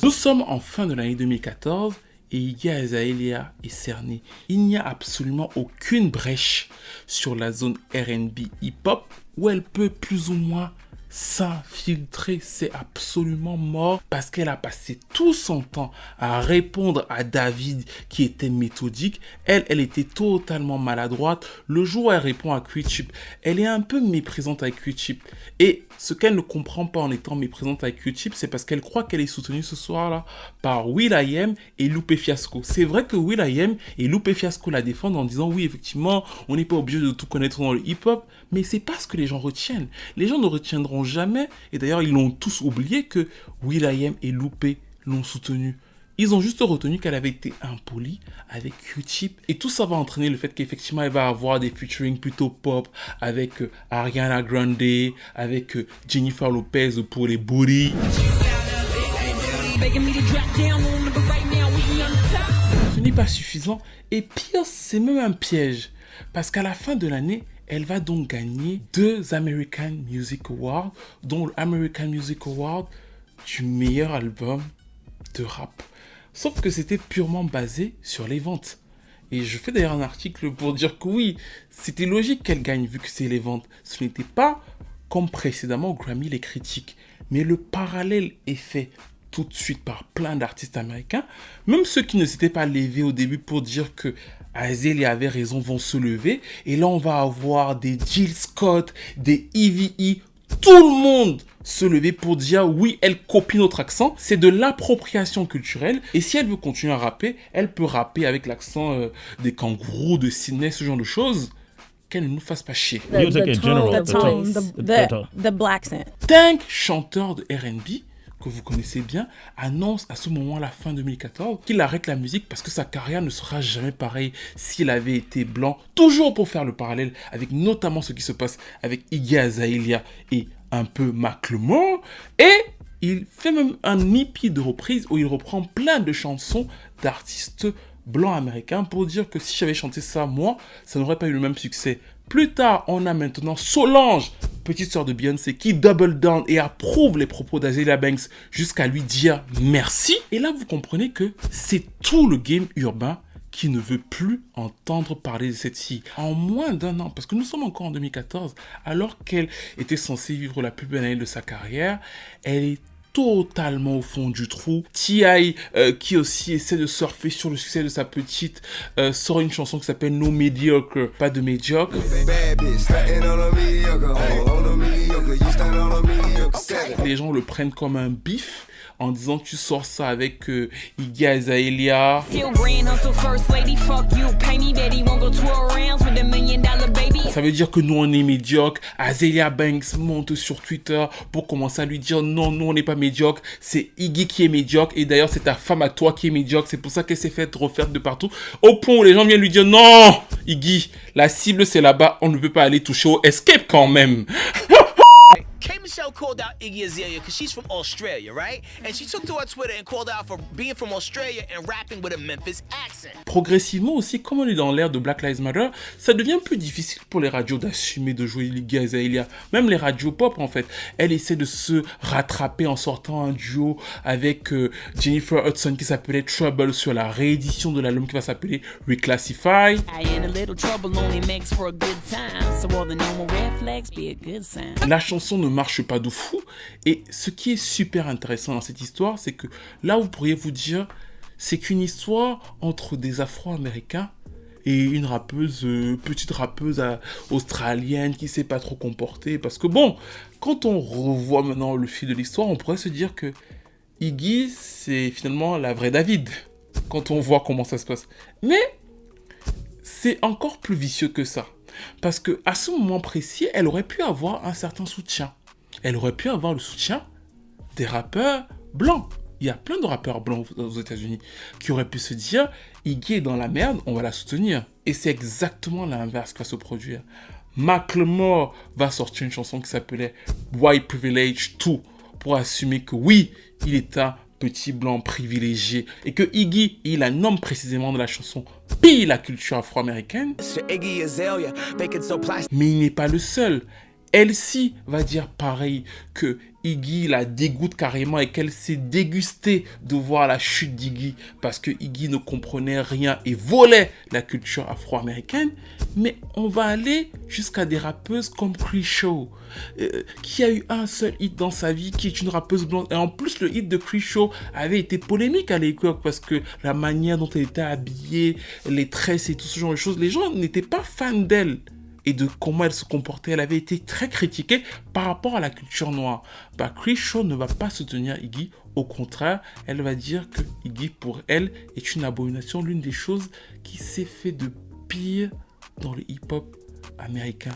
Nous sommes en fin de l'année 2014 et Iggy Azalea est cerné. Il n'y a absolument aucune brèche sur la zone R&B hip-hop où elle peut plus ou moins s'infiltrer, c'est absolument mort parce qu'elle a passé tout son temps à répondre à David qui était méthodique. Elle était totalement maladroite. Le jour où elle répond à Q-Tip, elle est un peu méprisante avec Q-Tip. Et ce qu'elle ne comprend pas en étant méprisante avec Q-Tip, c'est parce qu'elle croit qu'elle est soutenue ce soir-là par will.i.am et Lupe Fiasco. C'est vrai que will.i.am et Lupe Fiasco la défendent en disant oui, effectivement, on n'est pas obligé de tout connaître dans le hip-hop, mais c'est pas ce que les gens retiennent. Les gens ne retiendront jamais, et d'ailleurs ils l'ont tous oublié, que will.i.am et Lupe l'ont soutenue. Ils ont juste retenu qu'elle avait été impolie avec Q-Tip. Et tout ça va entraîner le fait qu'effectivement, elle va avoir des featuring plutôt pop avec Ariana Grande, avec Jennifer Lopez pour les booties. Ce n'est pas suffisant. Et pire, c'est même un piège. Parce qu'à la fin de l'année, elle va donc gagner 2 American Music Awards, dont l'American Music Award du meilleur album de rap. Sauf que c'était purement basé sur les ventes. Et je fais d'ailleurs un article pour dire que oui, c'était logique qu'elle gagne vu que c'est les ventes. Ce n'était pas comme précédemment Grammy les critiques. Mais le parallèle est fait tout de suite par plein d'artistes américains. Même ceux qui ne s'étaient pas levés au début pour dire que Azealia avait raison vont se lever. Et là, on va avoir des Jill Scott, des EVE, tout le monde se lever pour dire oui, elle copie notre accent. C'est de l'appropriation culturelle. Et si elle veut continuer à rapper, elle peut rapper avec l'accent des kangourous, de Sydney, ce genre de choses. Qu'elle ne nous fasse pas chier. The black accent. Tank, chanteur de R&B, que vous connaissez bien, annonce à ce moment-là, fin 2014, qu'il arrête la musique parce que sa carrière ne sera jamais pareille s'il avait été blanc. Toujours pour faire le parallèle avec notamment ce qui se passe avec Iggy Azalea et un peu Macklemore. Et il fait même un EP de reprise où il reprend plein de chansons d'artistes blancs américains pour dire que si j'avais chanté ça, moi, ça n'aurait pas eu le même succès. Plus tard, on a maintenant Solange, petite sœur de Beyoncé, qui double down et approuve les propos d'Azealia Banks jusqu'à lui dire merci. Et là, vous comprenez que c'est tout le game urbain qui ne veut plus entendre parler de cette fille. En moins d'1 an, parce que nous sommes encore en 2014, alors qu'elle était censée vivre la plus belle année de sa carrière, elle est totalement au fond du trou. T.I. Qui aussi essaie de surfer sur le succès de sa petite, sort une chanson qui s'appelle No Mediocre, pas de médiocre. Les gens le prennent comme un bif en disant tu sors ça avec Iggy Azalea. Ça veut dire que nous on est médiocre. Azealia Banks monte sur Twitter pour commencer à lui dire non, nous on n'est pas médiocre, c'est Iggy qui est médiocre et d'ailleurs c'est ta femme à toi qui est médiocre, c'est pour ça qu'elle s'est fait refaire de partout. Au point où les gens viennent lui dire non, Iggy, la cible c'est là-bas, on ne peut pas aller toucher au escape quand même. K-Michelle called out Iggy Azalea because she's from Australia, right? And she took to her Twitter and called out for being from Australia and rapping with a Memphis accent. Progressivement aussi, comme on est dans l'ère de Black Lives Matter, ça devient plus difficile pour les radios d'assumer de jouer Iggy Azalea. Même les radios pop, en fait. Elle essaie de se rattraper en sortant un duo avec Jennifer Hudson qui s'appelait Trouble sur la réédition de l'album qui va s'appeler Reclassify. La chanson ne marche pas de fou. Et ce qui est super intéressant dans cette histoire, c'est que là, vous pourriez vous dire, c'est qu'une histoire entre des Afro-Américains et une rappeuse, petite rappeuse australienne qui sait pas trop comporter. Parce que bon, quand on revoit maintenant le fil de l'histoire, on pourrait se dire que Iggy, c'est finalement la vraie David. Quand on voit comment ça se passe. Mais c'est encore plus vicieux que ça. Parce que à ce moment précis, elle aurait pu avoir un certain soutien. Elle aurait pu avoir le soutien des rappeurs blancs. Il y a plein de rappeurs blancs aux États-Unis qui auraient pu se dire Iggy est dans la merde, on va la soutenir. Et c'est exactement l'inverse qui va se produire. Macklemore va sortir une chanson qui s'appelait White Privilege 2 pour assumer que oui, il est un petit blanc privilégié et que Iggy, il la nomme précisément dans la chanson, pille la culture afro-américaine. Mais il n'est pas le seul. Elsie va dire pareil, que Iggy la dégoûte carrément et qu'elle s'est dégustée de voir la chute d'Iggy parce que Iggy ne comprenait rien et volait la culture afro-américaine. Mais on va aller jusqu'à des rappeuses comme Krisho, qui a eu un seul hit dans sa vie, qui est une rappeuse blonde. Et en plus, le hit de Krisho avait été polémique à l'époque parce que la manière dont elle était habillée, les tresses et tout ce genre de choses, les gens n'étaient pas fans d'elle et de comment elle se comportait. Elle avait été très critiquée par rapport à la culture noire. Krisho ne va pas soutenir Iggy. Au contraire, elle va dire que Iggy, pour elle, est une abomination, l'une des choses qui s'est fait de pire dans le hip-hop américain.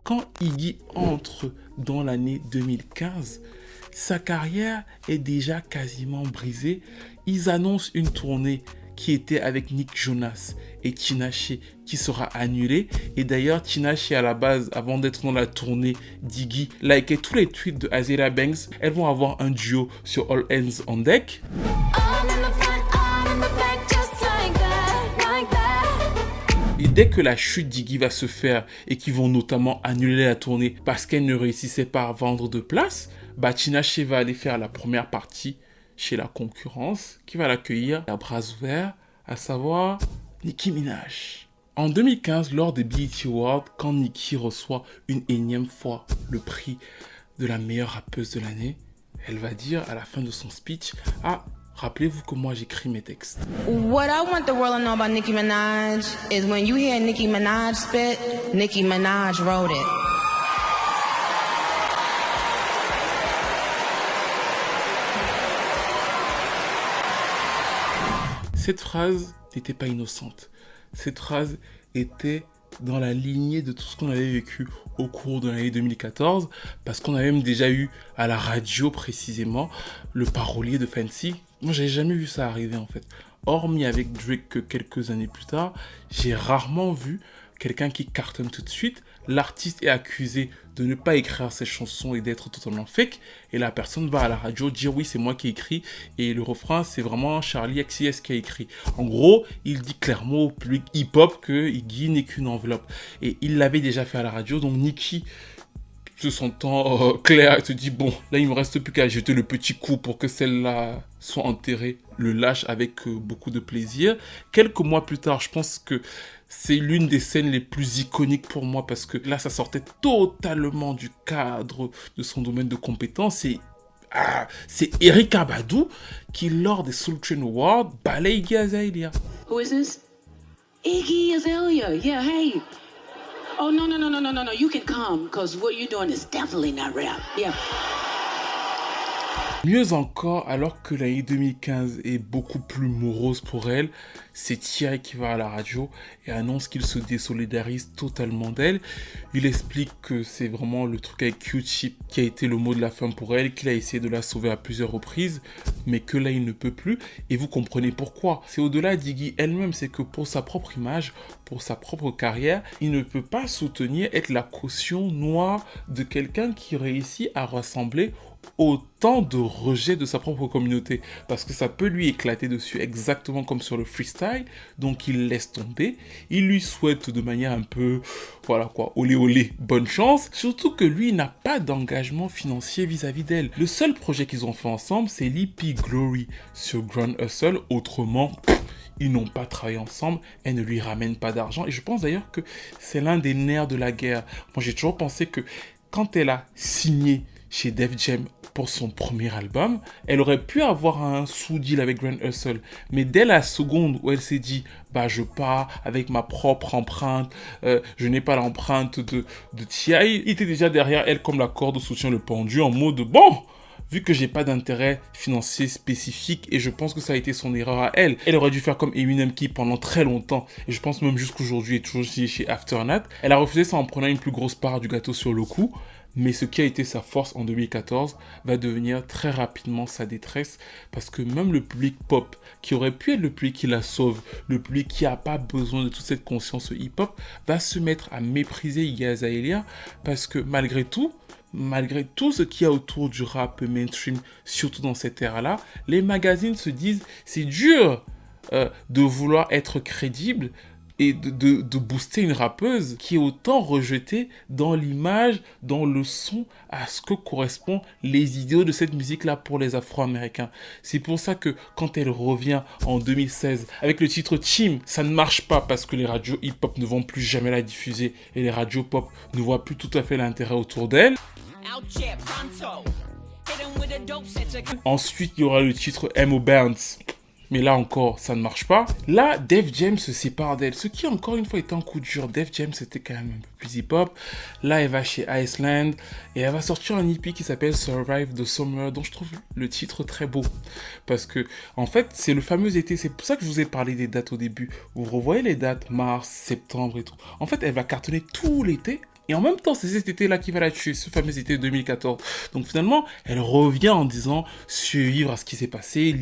Quand Iggy entre dans l'année 2015, sa carrière est déjà quasiment brisée. Ils annoncent une tournée qui était avec Nick Jonas et Tinashe qui sera annulée. Et d'ailleurs, Tinashe, à la base, avant d'être dans la tournée d'Iggy, likait tous les tweets de Azealia Banks. Elles vont avoir un duo sur All Hands on Deck. Et dès que la chute d'Iggy va se faire et qu'ils vont notamment annuler la tournée parce qu'elle ne réussissait pas à vendre de place, Tinashe va aller faire la première partie chez la concurrence qui va l'accueillir à bras ouverts, à savoir Nicki Minaj. En 2015, lors des BET Awards, quand Nicki reçoit une énième fois le prix de la meilleure rappeuse de l'année, elle va dire à la fin de son speech « Ah, rappelez-vous que moi j'écris mes textes. » What I want the world to know about Nicki Minaj is when you hear Nicki Minaj spit, Nicki Minaj wrote it. Cette phrase n'était pas innocente. Cette phrase était dans la lignée de tout ce qu'on avait vécu au cours de l'année 2014, parce qu'on avait même déjà eu à la radio précisément le parolier de Fancy. Moi, j'avais jamais vu ça arriver en fait. Hormis avec Drake quelques années plus tard, j'ai rarement vu quelqu'un qui cartonne tout de suite. L'artiste est accusé de ne pas écrire ses chansons et d'être totalement fake. Et la personne va à la radio dire oui, c'est moi qui ai écrit. Et le refrain, c'est vraiment Charlie XCX qui a écrit. En gros, il dit clairement au public hip-hop que Iggy n'est qu'une enveloppe. Et il l'avait déjà fait à la radio. Donc Nicki, se sentant clair, se dit bon, là il me reste plus qu'à jeter le petit coup pour que celle-là soit enterrée. Le lâche avec beaucoup de plaisir. Quelques mois plus tard, je pense que c'est l'une des scènes les plus iconiques pour moi parce que là, ça sortait totalement du cadre de son domaine de compétence. Et c'est Erykah Badu qui, lors des Soul Train Awards, balaye Iggy Azalea. Who is this? Iggy Azalea. Yeah, hey. Oh, no. You can come because what you're doing is definitely not rap. Yeah. Mieux encore, alors que l'année 2015 est beaucoup plus morose pour elle, c'est Thierry qui va à la radio et annonce qu'il se désolidarise totalement d'elle. Il explique que c'est vraiment le truc avec Q-Tip qui a été le mot de la fin pour elle, qu'il a essayé de la sauver à plusieurs reprises, mais que là il ne peut plus. Et vous comprenez pourquoi. C'est au-delà d'Iggy elle-même, c'est que pour sa propre image, pour sa propre carrière, il ne peut pas soutenir être la caution noire de quelqu'un qui réussit à rassembler autant de rejet de sa propre communauté, parce que ça peut lui éclater dessus exactement comme sur le freestyle. Donc il laisse tomber, il lui souhaite de manière un peu voilà quoi, olé olé, bonne chance, surtout que lui n'a pas d'engagement financier vis-à-vis d'elle. Le seul projet qu'ils ont fait ensemble, c'est l'EP Glory sur Grand Hustle. Autrement, ils n'ont pas travaillé ensemble, elle ne lui ramène pas d'argent, et je pense d'ailleurs que c'est l'un des nerfs de la guerre. Moi j'ai toujours pensé que quand elle a signé chez Def Jam pour son premier album, elle aurait pu avoir un sous-deal avec Grand Hustle. Mais dès la seconde où elle s'est dit « je pars avec ma propre empreinte, je n'ai pas l'empreinte de T.I. », il était déjà derrière elle comme la corde soutient le pendu en mode « bon ». Vu que j'ai pas d'intérêt financier spécifique, et je pense que ça a été son erreur à elle. Elle aurait dû faire comme Eminem qui pendant très longtemps, et je pense même jusqu'aujourd'hui est toujours chez Aftermath, elle a refusé ça en prenant une plus grosse part du gâteau sur le coup. Mais ce qui a été sa force en 2014 va devenir très rapidement sa détresse, parce que même le public pop, qui aurait pu être le public qui la sauve, le public qui n'a pas besoin de toute cette conscience hip-hop, va se mettre à mépriser Iggy Azalea, parce que malgré tout ce qu'il y a autour du rap mainstream, surtout dans cette ère-là, les magazines se disent c'est dur de vouloir être crédible et de booster une rappeuse qui est autant rejetée dans l'image, dans le son, à ce que correspondent les idéaux de cette musique-là pour les Afro-Américains. C'est pour ça que quand elle revient en 2016 avec le titre Chim, ça ne marche pas parce que les radios hip-hop ne vont plus jamais la diffuser et les radios pop ne voient plus tout à fait l'intérêt autour d'elle. Ensuite, il y aura le titre M.O. Burns. Mais là encore, ça ne marche pas. Là, Def Jam se sépare d'elle. Ce qui, encore une fois, était un coup dur. Def Jam, c'était quand même un peu plus hip-hop. Là, elle va chez Iceland et elle va sortir un EP qui s'appelle Survive the Summer, dont je trouve le titre très beau. Parce que, en fait, c'est le fameux été. C'est pour ça que je vous ai parlé des dates au début. Vous revoyez les dates, mars, septembre et tout. En fait, elle va cartonner tout l'été. Et en même temps, c'est cet été-là qui va la tuer, ce fameux été 2014. Donc finalement, elle revient en disant survivre à ce qui s'est passé.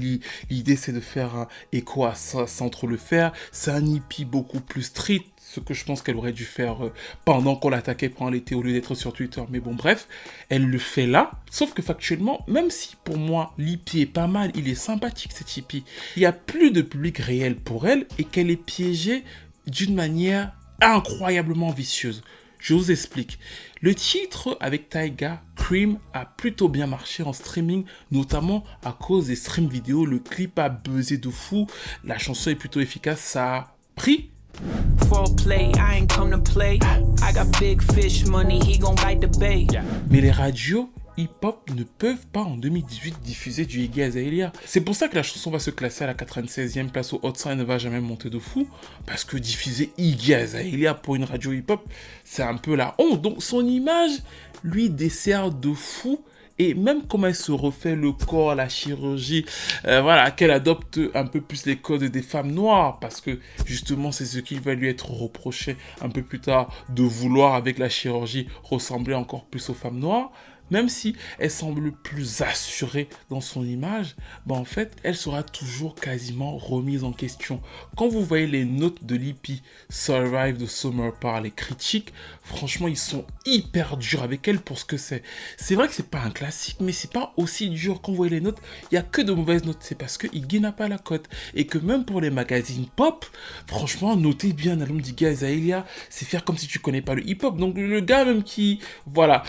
L'idée, c'est de faire un écho à ça sans trop le faire. C'est un hippie beaucoup plus street, ce que je pense qu'elle aurait dû faire pendant qu'on l'attaquait pendant l'été au lieu d'être sur Twitter. Mais bon, bref, elle le fait là. Sauf que factuellement, même si pour moi, l'hippie est pas mal, il est sympathique cet hippie, il n'y a plus de public réel pour elle et qu'elle est piégée d'une manière incroyablement vicieuse. Je vous explique. Le titre avec Tyga, Cream, a plutôt bien marché en streaming, notamment à cause des streams vidéo. Le clip a buzzé de fou. La chanson est plutôt efficace. Ça a pris. Mais les radios hip-hop ne peuvent pas en 2018 diffuser du Iggy Azalea. C'est pour ça que la chanson va se classer à la 96e place au Hot 100 et ne va jamais monter de fou. Parce que diffuser Iggy Azalea pour une radio hip-hop, c'est un peu la honte. Donc son image lui dessert de fou. Et même comment elle se refait le corps, la chirurgie, voilà, qu'elle adopte un peu plus les codes des femmes noires, parce que justement c'est ce qui va lui être reproché un peu plus tard, de vouloir avec la chirurgie ressembler encore plus aux femmes noires. Même si elle semble plus assurée dans son image, en fait, elle sera toujours quasiment remise en question. Quand vous voyez les notes de l'EP Survive the Summer par les critiques, franchement, ils sont hyper durs avec elle pour ce que c'est. C'est vrai que c'est pas un classique, mais c'est pas aussi dur. Quand vous voyez les notes, il y a que de mauvaises notes. C'est parce que Iggy n'a pas la cote. Et que même pour les magazines pop, franchement, notez bien un album d'Iggy Azalea, c'est faire comme si tu connais pas le hip-hop. Donc le gars même qui, voilà...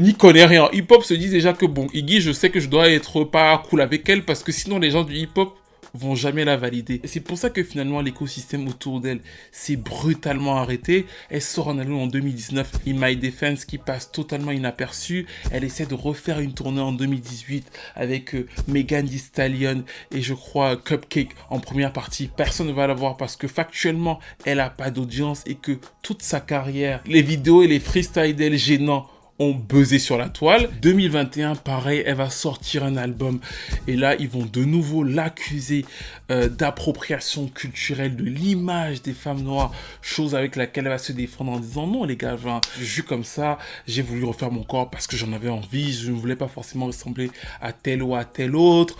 n'y connaît rien. Hip-hop se dit déjà que bon, Iggy, je sais que je dois être pas cool avec elle parce que sinon les gens du hip-hop vont jamais la valider. Et c'est pour ça que finalement l'écosystème autour d'elle s'est brutalement arrêté. Elle sort un album en 2019, In My Defense, qui passe totalement inaperçu. Elle essaie de refaire une tournée en 2018 avec Megan Thee Stallion et je crois Cupcake en première partie. Personne ne va la voir parce que factuellement elle a pas d'audience et que toute sa carrière, les vidéos et les freestyles d'elle gênants ont buzzé sur la toile. 2021, pareil, elle va sortir un album et là, ils vont de nouveau l'accuser d'appropriation culturelle de l'image des femmes noires, chose avec laquelle elle va se défendre en disant non les gars, je suis comme ça, j'ai voulu refaire mon corps parce que j'en avais envie, je ne voulais pas forcément ressembler à tel ou à tel autre.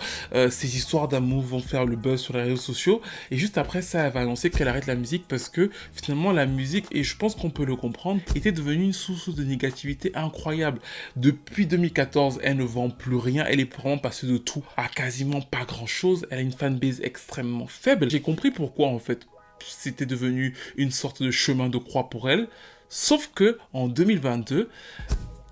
Ces histoires d'amour vont faire le buzz sur les réseaux sociaux et juste après ça, elle va annoncer qu'elle arrête la musique parce que finalement la musique, et je pense qu'on peut le comprendre, était devenue une source de négativité incroyable. Depuis 2014, elle ne vend plus rien, elle est vraiment passée de tout à quasiment pas grand chose, elle a une fanbase extrêmement faible. J'ai compris pourquoi en fait c'était devenu une sorte de chemin de croix pour elle, sauf que en 2022,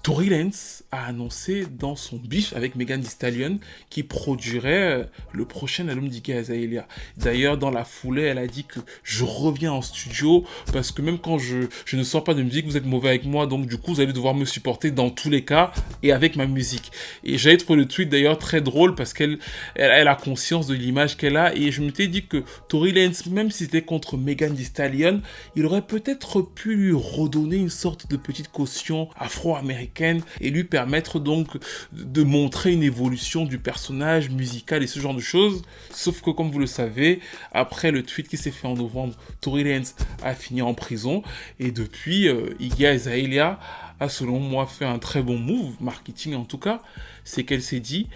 Tory Lanez a annoncé dans son bif avec Megan Thee Stallion qu'il produirait le prochain album d'Iggy Azalea. D'ailleurs, dans la foulée, elle a dit que je reviens en studio parce que même quand je ne sors pas de musique, vous êtes mauvais avec moi, donc du coup, vous allez devoir me supporter dans tous les cas et avec ma musique. Et j'avais trouvé le tweet d'ailleurs très drôle parce qu'elle a conscience de l'image qu'elle a et je m'étais dit que Tory Lanez, même si c'était contre Megan Thee Stallion, il aurait peut-être pu lui redonner une sorte de petite caution afro-américaine et lui permettre donc de montrer une évolution du personnage musical et ce genre de choses. Sauf que comme vous le savez, après le tweet qui s'est fait en novembre, Tory Lanez a fini en prison et depuis, Iggy Azalea a selon moi fait un très bon move, marketing en tout cas, c'est qu'elle s'est dit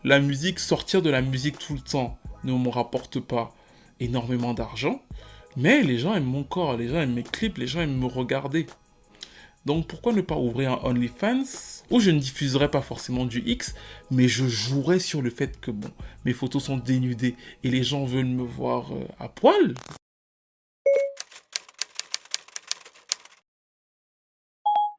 la musique, sortir de la musique tout le temps ne me rapporte pas énormément d'argent, mais les gens aiment mon corps, les gens aiment mes clips, les gens aiment me regarder. Donc pourquoi ne pas ouvrir un OnlyFans où je ne diffuserai pas forcément du X, mais je jouerai sur le fait que bon, mes photos sont dénudées et les gens veulent me voir à poil.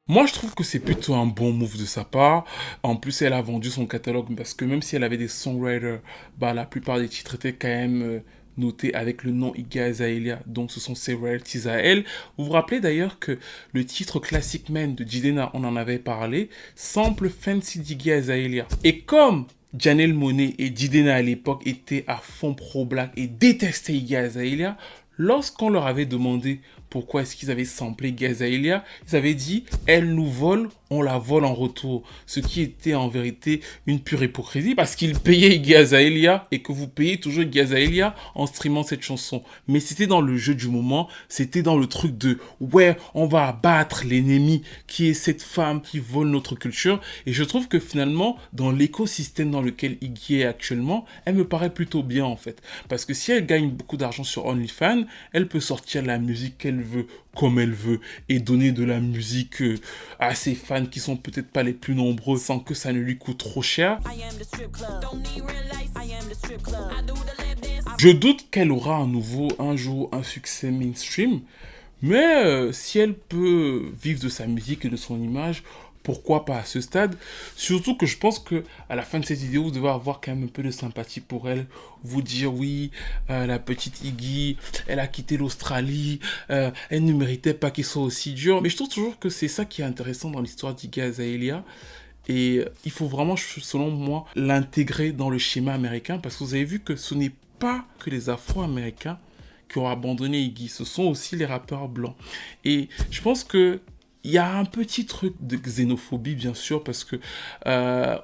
Moi, je trouve que c'est plutôt un bon move de sa part. En plus, elle a vendu son catalogue parce que même si elle avait des songwriters, la plupart des titres étaient quand même notés avec le nom Iggy Azalea. Donc, ce sont ses royalties à elle. Vous vous rappelez d'ailleurs que le titre Classic Man de Jidenna, on en avait parlé, sample Fancy d'Iggy Azalea. Et comme Janelle Monáe et Jidenna à l'époque étaient à fond pro-black et détestaient Iggy Azalea, lorsqu'on leur avait demandé pourquoi est-ce qu'ils avaient samplé Iggy Azalea, ils avaient dit « Elle nous vole, on la vole en retour ». Ce qui était en vérité une pure hypocrisie parce qu'ils payaient Iggy Azalea et que vous payez toujours Iggy Azalea en streamant cette chanson. Mais c'était dans le jeu du moment, c'était dans le truc de « Ouais, on va abattre l'ennemi qui est cette femme qui vole notre culture ». Et je trouve que finalement, dans l'écosystème dans lequel Iggy est actuellement, elle me paraît plutôt bien en fait. Parce que si elle gagne beaucoup d'argent sur OnlyFans, elle peut sortir la musique qu'elle veut, comme elle veut, et donner de la musique à ses fans qui sont peut-être pas les plus nombreux sans que ça ne lui coûte trop cher. Je doute qu'elle aura à nouveau un jour un succès mainstream, mais si elle peut vivre de sa musique et de son image, pourquoi pas à ce stade? Surtout que je pense que à la fin de cette vidéo, vous devez avoir quand même un peu de sympathie pour elle. Vous dire oui, la petite Iggy, elle a quitté l'Australie, elle ne méritait pas qu'il soit aussi dur. Mais je trouve toujours que c'est ça qui est intéressant dans l'histoire d'Iggy Azalea. Et il faut vraiment, selon moi, l'intégrer dans le schéma américain. Parce que vous avez vu que ce n'est pas que les Afro-Américains qui ont abandonné Iggy. Ce sont aussi les rappeurs blancs. Et je pense que il y a un petit truc de xénophobie, bien sûr, parce que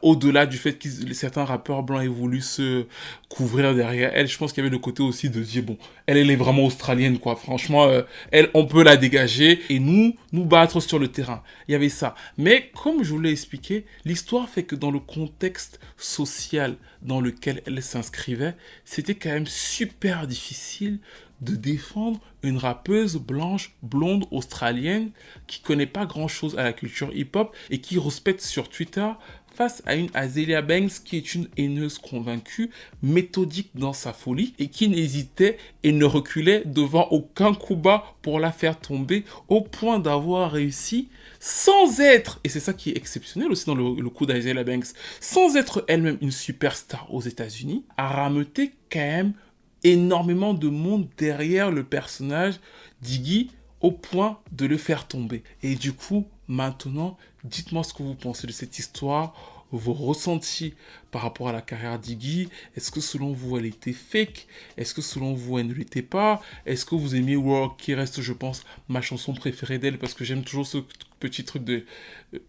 au-delà du fait que certains rappeurs blancs aient voulu se couvrir derrière elle, je pense qu'il y avait le côté aussi de dire, bon, elle est vraiment australienne, quoi. Franchement, elle, on peut la dégager et nous battre sur le terrain. Il y avait ça. Mais comme je vous l'ai expliqué, l'histoire fait que dans le contexte social dans lequel elle s'inscrivait, c'était quand même super difficile de défendre une rappeuse blanche, blonde, australienne qui connaît pas grand-chose à la culture hip-hop et qui respecte sur Twitter face à une Azealia Banks qui est une haineuse convaincue, méthodique dans sa folie et qui n'hésitait et ne reculait devant aucun coup bas pour la faire tomber au point d'avoir réussi sans être, et c'est ça qui est exceptionnel aussi dans le coup d'Azealia Banks, sans être elle-même une superstar aux États-Unis, à rameuter quand même énormément de monde derrière le personnage d'Iggy au point de le faire tomber. Et du coup, maintenant, dites-moi ce que vous pensez de cette histoire, vos ressentis par rapport à la carrière d'Iggy. Est-ce que selon vous, elle était fake? Est-ce que selon vous, elle ne l'était pas? Est-ce que vous aimez Work, qui reste, je pense, ma chanson préférée d'elle, parce que j'aime toujours ce petit truc de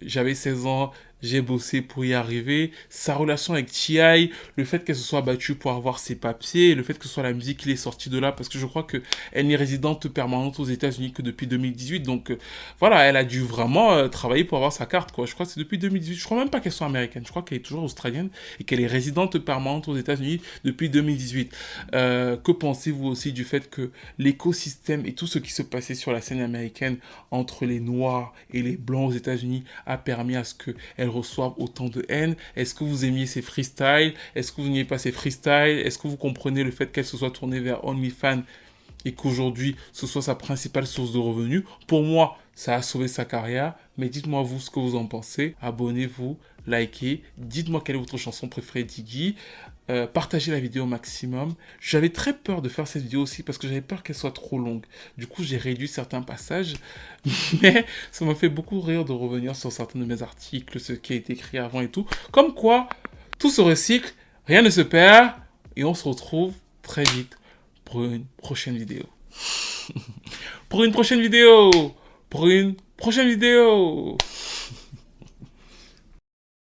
j'avais 16 ans, j'ai bossé pour y arriver. Sa relation avec T.I., le fait qu'elle se soit battue pour avoir ses papiers, le fait que ce soit la musique qui est sortie de là, parce que je crois qu'elle n'est résidente permanente aux États-Unis que depuis 2018. Donc voilà, elle a dû vraiment travailler pour avoir sa carte, quoi. Je crois que c'est depuis 2018. Je crois même pas qu'elle soit américaine. Je crois qu'elle est toujours australienne et qu'elle est résidente permanente aux États-Unis depuis 2018. Que pensez-vous aussi du fait que l'écosystème et tout ce qui se passait sur la scène américaine entre les Noirs et les Blancs aux États-Unis a permis à ce qu'elle reçoive autant de haine? Est-ce que vous aimiez ses freestyles? Est-ce que vous n'aimiez pas ses freestyles? Est-ce que vous comprenez le fait qu'elle se soit tournée vers OnlyFans et qu'aujourd'hui ce soit sa principale source de revenus? Pour moi, ça a sauvé sa carrière, mais dites-moi vous ce que vous en pensez. Abonnez-vous, likez, dites-moi quelle est votre chanson préférée d'Iggy. Partagez la vidéo au maximum. J'avais très peur de faire cette vidéo aussi parce que j'avais peur qu'elle soit trop longue. Du coup, j'ai réduit certains passages, mais ça m'a fait beaucoup rire de revenir sur certains de mes articles, ce qui a été écrit avant et tout. Comme quoi, tout se recycle, rien ne se perd, et on se retrouve très vite pour une prochaine vidéo. Pour une prochaine vidéo.